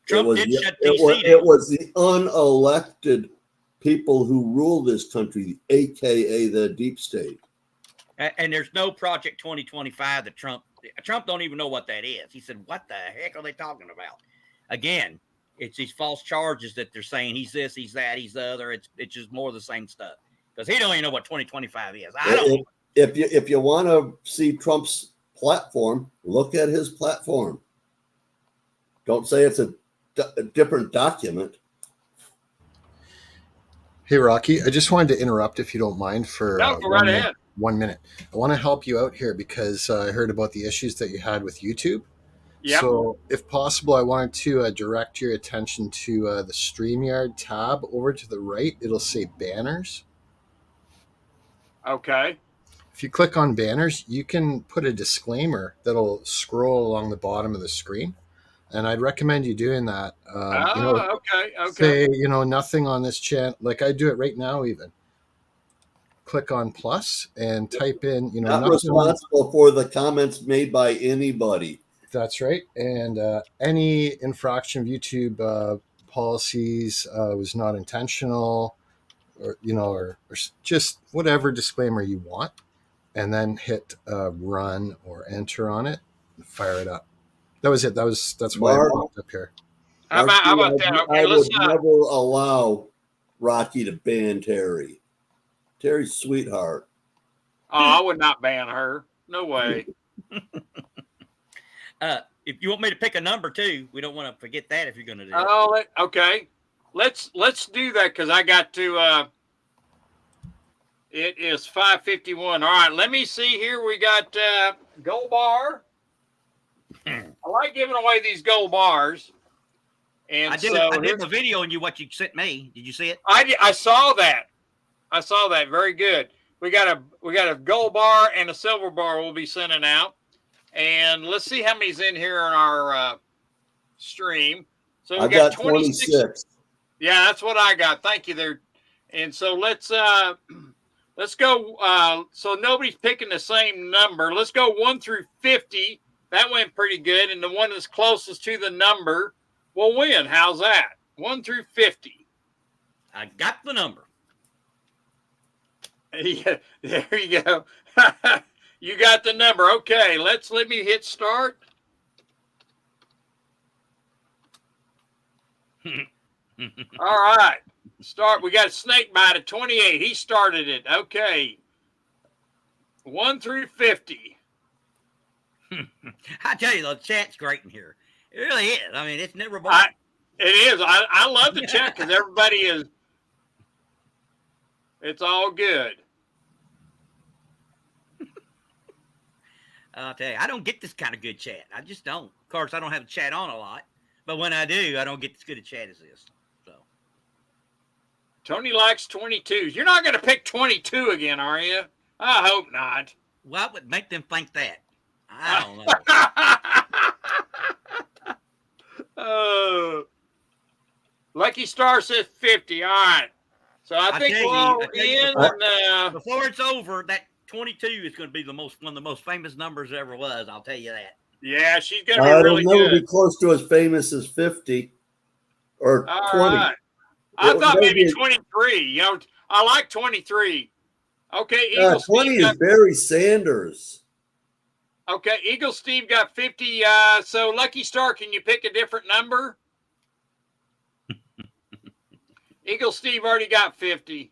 Trump did shut DC down. It was the unelected people who rule this country, AKA the deep state. And there's no Project 2025 that Trump don't even know what that is. He said, what the heck are they talking about? Again, it's these false charges that they're saying he's this, he's that, he's the other. It's just more of the same stuff. Because he don't even know what 2025 is. I don't know. If you want to see Trump's platform, look at his platform. Don't say it's a different document. Hey, Rocky, I just wanted to interrupt, if you don't mind, for go right ahead. 1 minute. I want to help you out here because I heard about the issues that you had with YouTube. Yep. So if possible, I wanted to direct your attention to the StreamYard tab over to the right. It'll say banners. Okay. If you click on banners, you can put a disclaimer that'll scroll along the bottom of the screen. And I'd recommend you doing that. Okay. Say, nothing on this channel. Like I do it right now even. Click on plus and type in, not responsible for the comments made by anybody. That's right. And any infraction of YouTube policies was not intentional, or just whatever disclaimer you want, and then hit run or enter on it and fire it up. That was it. That's why I popped up here. How about that? Okay, I would never allow Rocky to ban Terry. Terry's sweetheart. Oh, I would not ban her. No way. If you want me to pick a number too, we don't want to forget that if you're going to do it. Oh, okay. Let's do that because I got to. It is 5:51. All right, let me see here. We got gold bar. I like giving away these gold bars. And I did a video on you what you sent me. Did you see it? I saw that. I saw that. Very good. We got a gold bar and a silver bar we'll be sending out. And let's see how many's in here in our stream. So we I got 26. Yeah, that's what I got. Thank you there. And so let's go. So nobody's picking the same number. Let's go 1 through 50. That went pretty good. And the one that's closest to the number will win. How's that? 1 through 50. I got the number. Yeah, there you go. You got the number. Okay, let me hit start. All right. Start. We got Snake Bite at 28. He started it. Okay. 1 through 50. I tell you, the chat's great in here. It really is. I mean, it's never boring. It is. I love the chat because everybody is. It's all good. I'll tell you, I don't get this kind of good chat. I just don't. Of course, I don't have a chat on a lot. But when I do, I don't get as good a chat as this. So Tony likes 22s. You're not going to pick 22 again, are you? I hope not. What would make them think that? I don't know. Lucky Star says 50. All right. So I think we're all in. Before it's over, that 22 is going to be one of the most famous numbers ever was. I'll tell you that. Yeah, she's going to be really good. It'll never be close to as famous as 50 or all 20. Right. I thought maybe 23. You know, I like 23. Okay, Eagle 20 is Barry Sanders. Okay, Eagle Steve got 50. So Lucky Star, can you pick a different number? Eagle Steve already got 50.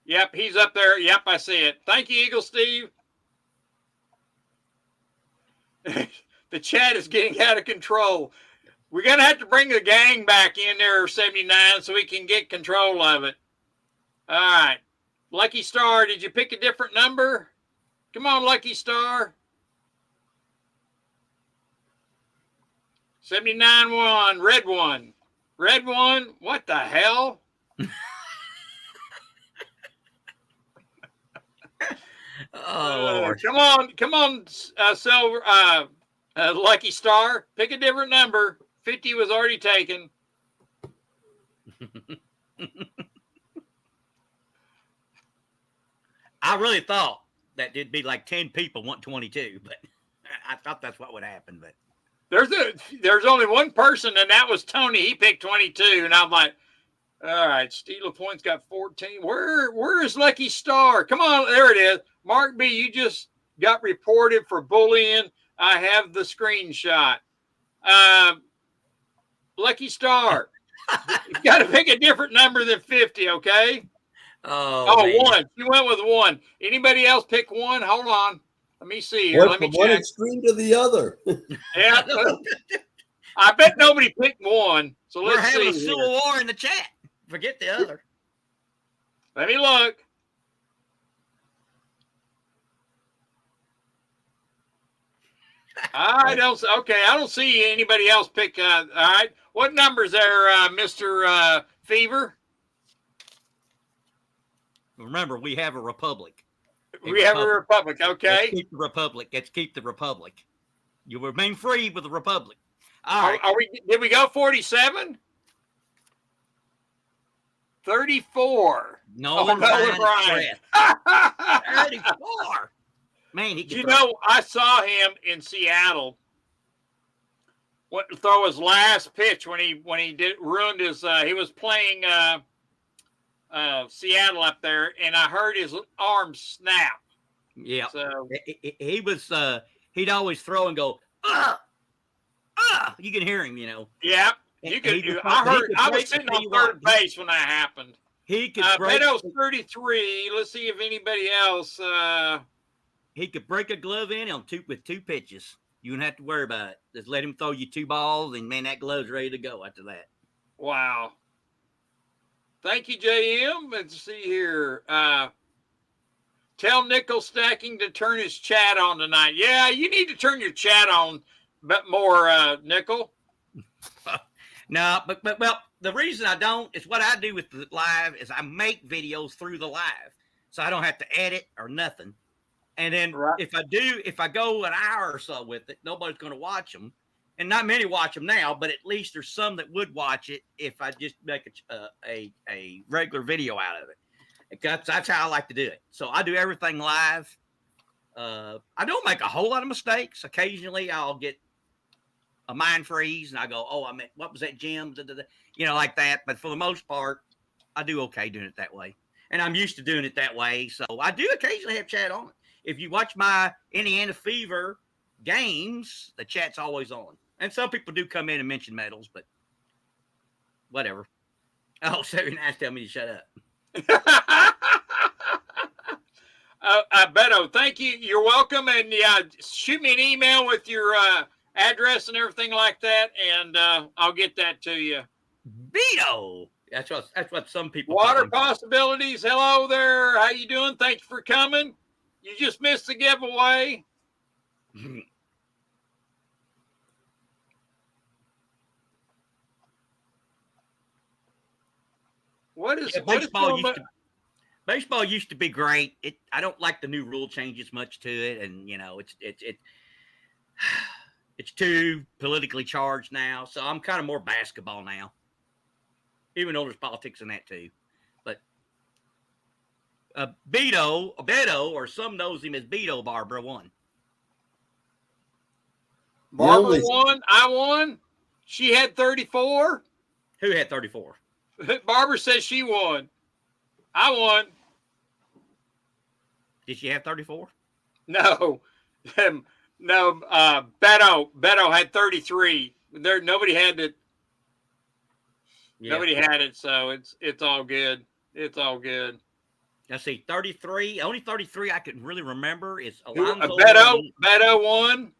Yep, he's up there. Yep, I see it. Thank you, Eagle Steve. The chat is getting out of control. We're going to have to bring the gang back in there, 79, so we can get control of it. All right. Lucky Star, did you pick a different number? Come on, Lucky Star. 79-1, red one. Red one? What the hell? Oh, Lord. Come on, Silver, Lucky Star. Pick a different number. 50 was already taken. I really thought that it'd be like 10 people want 22, but I thought that's what would happen. But there's only one person, and that was Tony. He picked 22, and I'm like, all right, Steve LaPointe's got 14. Where is Lucky Star? Come on, there it is. Mark B, you just got reported for bullying. I have the screenshot. Lucky Star, you got to pick a different number than 50, okay? Oh, 1. You went with 1. Anybody else pick 1? Hold on. Let me see here. Let me check. One extreme to the other. Yeah. I bet nobody picked 1. So we're let's see. having a civil war in the chat. Forget the other. Let me look. I don't see anybody else pick. All right. What number's there, Mr. Fever? Remember, we have a republic. We have a republic. Okay. Let's keep the republic. Let's keep the republic. You remain free with the republic. All right. Did we go 47? 34. Nolan Ryan. 34. Man, I saw him in Seattle. Throw his last pitch when he ruined his. He was playing Seattle up there, and I heard his arm snap. Yeah. So he was. He'd always throw and go. You can hear him, you know. Yeah. You could. I was sitting on third base when that happened. He could. Beto's 33. Let's see if anybody else. He could break a glove in with 2 pitches. You wouldn't have to worry about it. Just let him throw you 2 balls, and man, that glove's ready to go after that. Wow. Thank you, JM. Let's see here. Tell Nickel Stacking to turn his chat on tonight. Yeah, you need to turn your chat on but more, Nickel. No, but well, the reason I don't is what I do with the live is I make videos through the live, so I don't have to edit or nothing. And then Right. if I go an hour or so with it, nobody's going to watch them, and not many watch them now. But at least there's some that would watch it if I just make a regular video out of it. That's how I like to do it. So I do everything live. I don't make a whole lot of mistakes. Occasionally, I'll get a mind freeze, and I go, "Oh, I meant what was that, Jim?" You know, like that. But for the most part, I do okay doing it that way, and I'm used to doing it that way. So I do occasionally have chat on it. If you watch my Indiana Fever games, the chat's always on, and some people do come in and mention medals, but whatever. Oh, so nice. Tell me to shut up. Beto, thank you. You're welcome. And yeah, shoot me an email with your address and everything like that, and I'll get that to you. Beto. That's what some people Water call Possibilities. Hello there. How you doing? Thank you for coming. You just missed the giveaway. him. What is Yeah, baseball used to be great. I don't like the new rule changes much to it, and you know it's too politically charged now. So I'm kind of more basketball now, even though there's politics in that too. But Beto, or some knows him as Beto, Barbara won. Barbara won. I won. She had 34. Who had 34? Barbara says she won. I won. Did she have 34? No. No. Beto had 33. There, nobody had it. Yeah. Nobody had it, so it's all good. It's all good. Let's see, 33. Only 33 I can really remember is Alonzo. Beto won.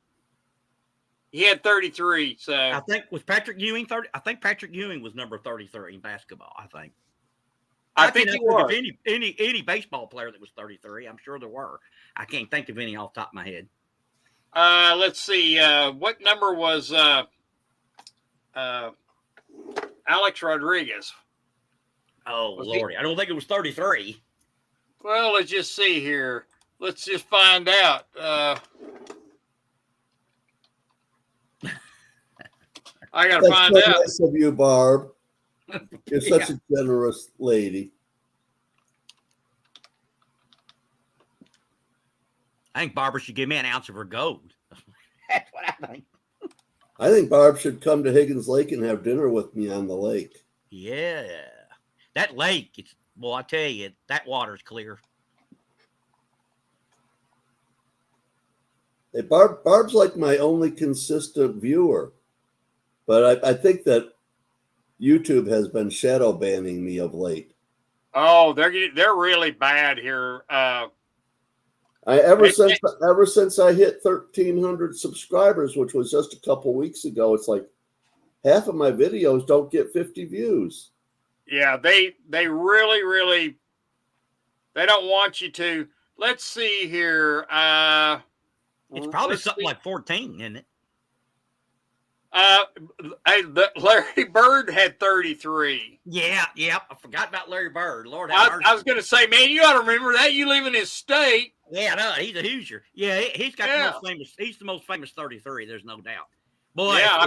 He had 33. So I think was Patrick Ewing 30. I think Patrick Ewing was number 33 in basketball. I think he was. Any baseball player that was 33. I'm sure there were. I can't think of any off the top of my head. Let's see. What number was Alex Rodriguez? Oh, Lordy. I don't think it was 33. Well, let's just see here. Let's just find out. I got to find That's so out. nice of you, Barb. You're such a generous lady. I think Barbara should give me an ounce of her gold. That's what I think. I think Barb should come to Higgins Lake and have dinner with me on the lake. Yeah. That lake, I tell you, that water's clear. Hey, Barb's like my only consistent viewer. But I think that YouTube has been shadow banning me of late. Oh, they're really bad here. Ever since I hit 1,300 subscribers, which was just a couple weeks ago, it's like half of my videos don't get 50 views. Yeah, they really they don't want you to. Let's see here. It's probably something like 14, isn't it? Larry Bird had 33. Yeah. I forgot about Larry Bird. Lord I have mercy. was going to say, man, you ought to remember that. You live in his state. Yeah, no, he's a Hoosier. Yeah, he's got the most famous. He's the most famous 33. There's no doubt. Boy, yeah,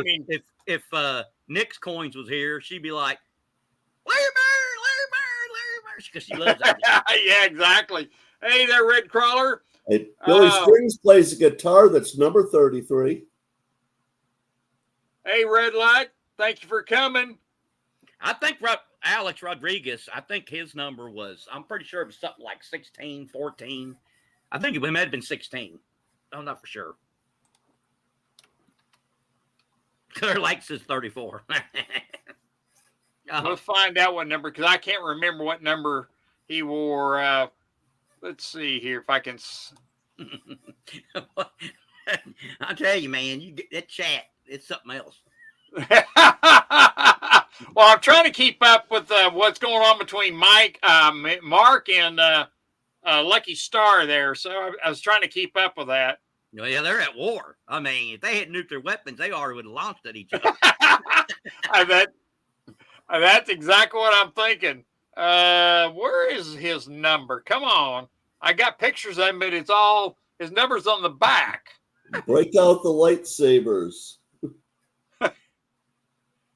if Nick's Coins was here, she'd be like, Larry Bird, because she loves that. Yeah, exactly. Hey there, Red Crawler. Hey, Billy Springs plays a guitar that's number 33. Hey, Red Light. Thank you for coming. I think Alex Rodriguez, I think his number was, I'm pretty sure it was something like 16, 14. I think it might have been 16. I'm not for sure. Clear Lake says 34. We'll find out what number, because I can't remember what number he wore. Let's see here if I can. I tell you, man, you get that chat. It's something else. Well, I'm trying to keep up with what's going on between Mark, and Lucky Star there. So I was trying to keep up with that. Yeah, they're at war. I mean, if they had nuclear weapons, they already would have launched at each other. I bet that's exactly what I'm thinking. Where is his number? Come on. I got pictures of him, but it's all his number's on the back. Break out the lightsabers.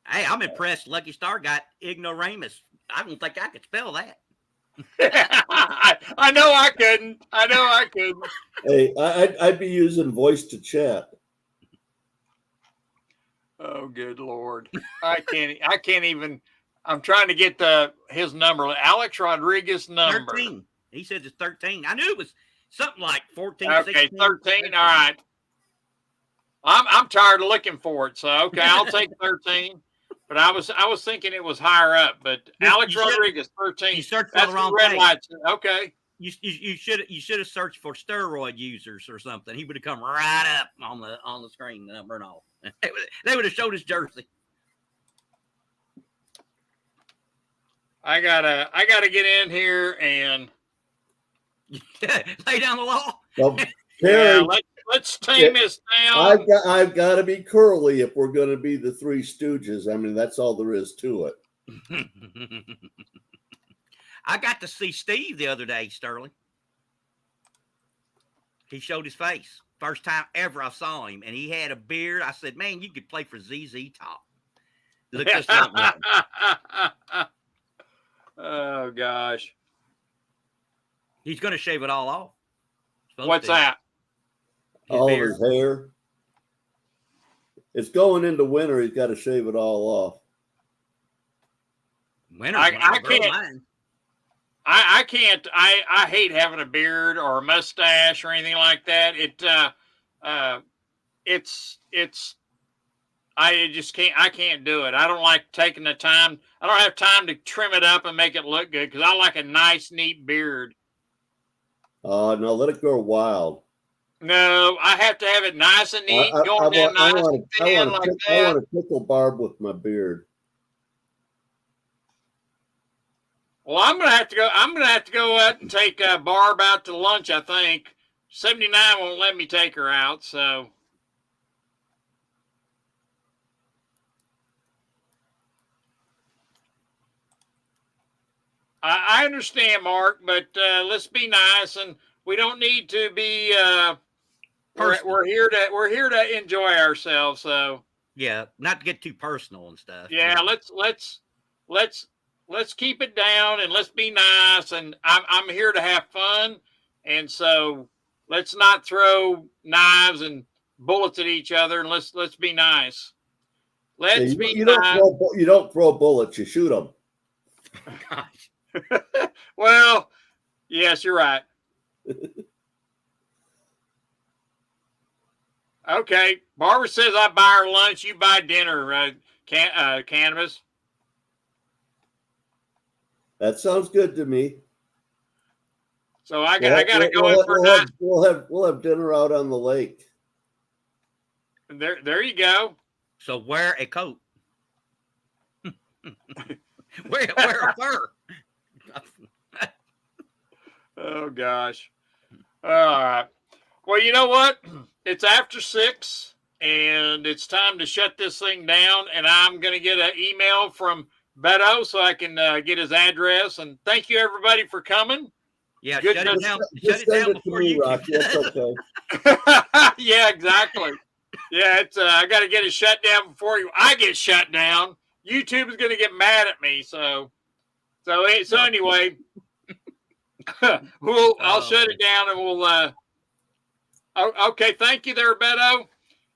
Hey, I'm impressed. Lucky Star got ignoramus. I don't think I could spell that. I know I couldn't. Hey, I'd be using voice to chat. Oh, good Lord. I can't even. I'm trying to get his number. Alex Rodriguez number. 13. He says it's 13. I knew it was something like 14, Okay, 16. 13. All right. I'm tired of looking for it. So, okay, I'll take 13. But I was thinking it was higher up. But Alex Rodriguez, 13. You searched for That's the wrong red page. lights. Okay. You should have searched for steroid users or something. He would have come right up on the screen, the number and all. They would have showed his jersey. I gotta get in here and Lay down the law. Well, yeah, Terry, let's tame this down. I've got to be curly if we're going to be the Three Stooges. I mean, that's all there is to it. I got to see Steve the other day, Sterling. He showed his face. First time ever I saw him, and he had a beard. I said, man, you could play for ZZ Top. Look just like me. Oh gosh. He's going to shave it all off. What's that? All of beard. his hair. It's going into winter. He's got to shave it all off. Winter's I when I grow can't- mine. I can't. I hate having a beard or a mustache or anything like that. I just can't. I can't do it. I don't like taking the time. I don't have time to trim it up and make it look good because I like a nice, neat beard. No, let it grow wild. No, I have to have it nice and neat, going down nice and thin like I that. want to tickle Barb with my beard. Well, I'm gonna have to go. I'm gonna have to go out and take Barb out to lunch. I think 79 won't let me take her out, so. I understand, Mark, but let's be nice, and we don't need to be. We're here to enjoy ourselves. So Yeah, not to get too personal and stuff. yeah, let's keep it down and let's be nice. And I'm here to have fun, and so let's not throw knives and bullets at each other, and let's be nice. Let's be nice. You don't throw bullets. You shoot them. Gosh. Well, yes, you're right. Okay, Barbara says I buy her lunch, you buy dinner, Cannabis. That sounds good to me. So I gotta go in for a nice. We'll have dinner out on the lake. There you go. So wear a coat. wear a fur. Oh gosh. All right. Well, you know what? It's after 6 and it's time to shut this thing down. And I'm going to get an email from Beto so I can get his address. And thank you everybody for coming. Yeah, Good shut it news. down. Just Shut it down send it to before me, you. Rocky. That's okay. Yeah, exactly. Yeah, it's I got to get it shut down before I get shut down. YouTube is going to get mad at me. So anyway, I'll shut it down and we'll. Okay, thank you there, Beto,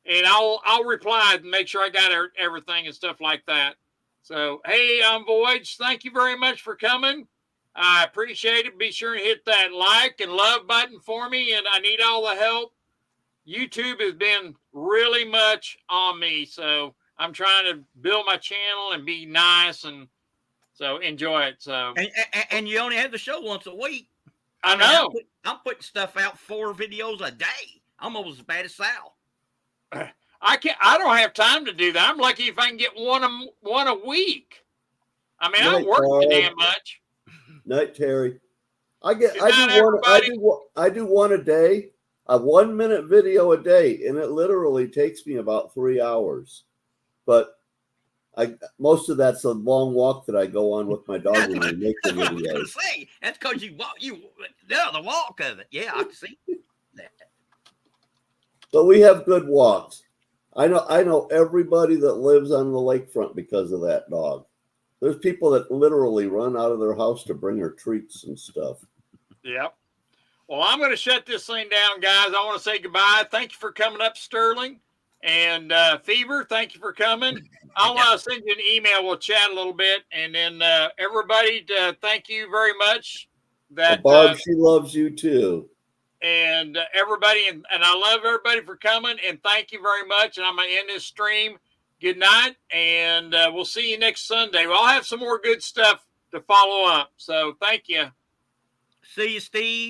and I'll reply and make sure I got everything and stuff like that. So hey, Voyage, thank you very much for coming. I appreciate it. Be sure and hit that like and love button for me, and I need all the help. YouTube has been really much on me, so I'm trying to build my channel and be nice, and so enjoy it. So And you only have the show once a week. I know. I'm putting stuff out 4 videos a day. I'm almost as bad as Sal. I don't have time to do that. I'm lucky if I can get one a week. I mean, I Night, don't work too Todd. damn much. Night, Terry. I Good do night, one. everybody. I do one a day, a 1 minute video a day, and it literally takes me about 3 hours. But most of that's a long walk that I go on with my dog That's when we what, make the that's what I was going videos. to say. That's because you walk. The walk of it. Yeah, I can see that. But we have good walks. I know everybody that lives on the lakefront because of that dog. There's people that literally run out of their house to bring her treats and stuff. Yep. Well, I'm going to shut this thing down, guys. I want to say goodbye. Thank you for coming up, Sterling. And Fever, thank you for coming. I'll send you an email. We'll chat a little bit. And then everybody, thank you very much. That Barb, she loves you too. and everybody, and I love everybody for coming. And thank you very much. And I'm going to end this stream. Good night. And we'll see you next Sunday. I'll have some more good stuff to follow up. So thank you. See you, Steve.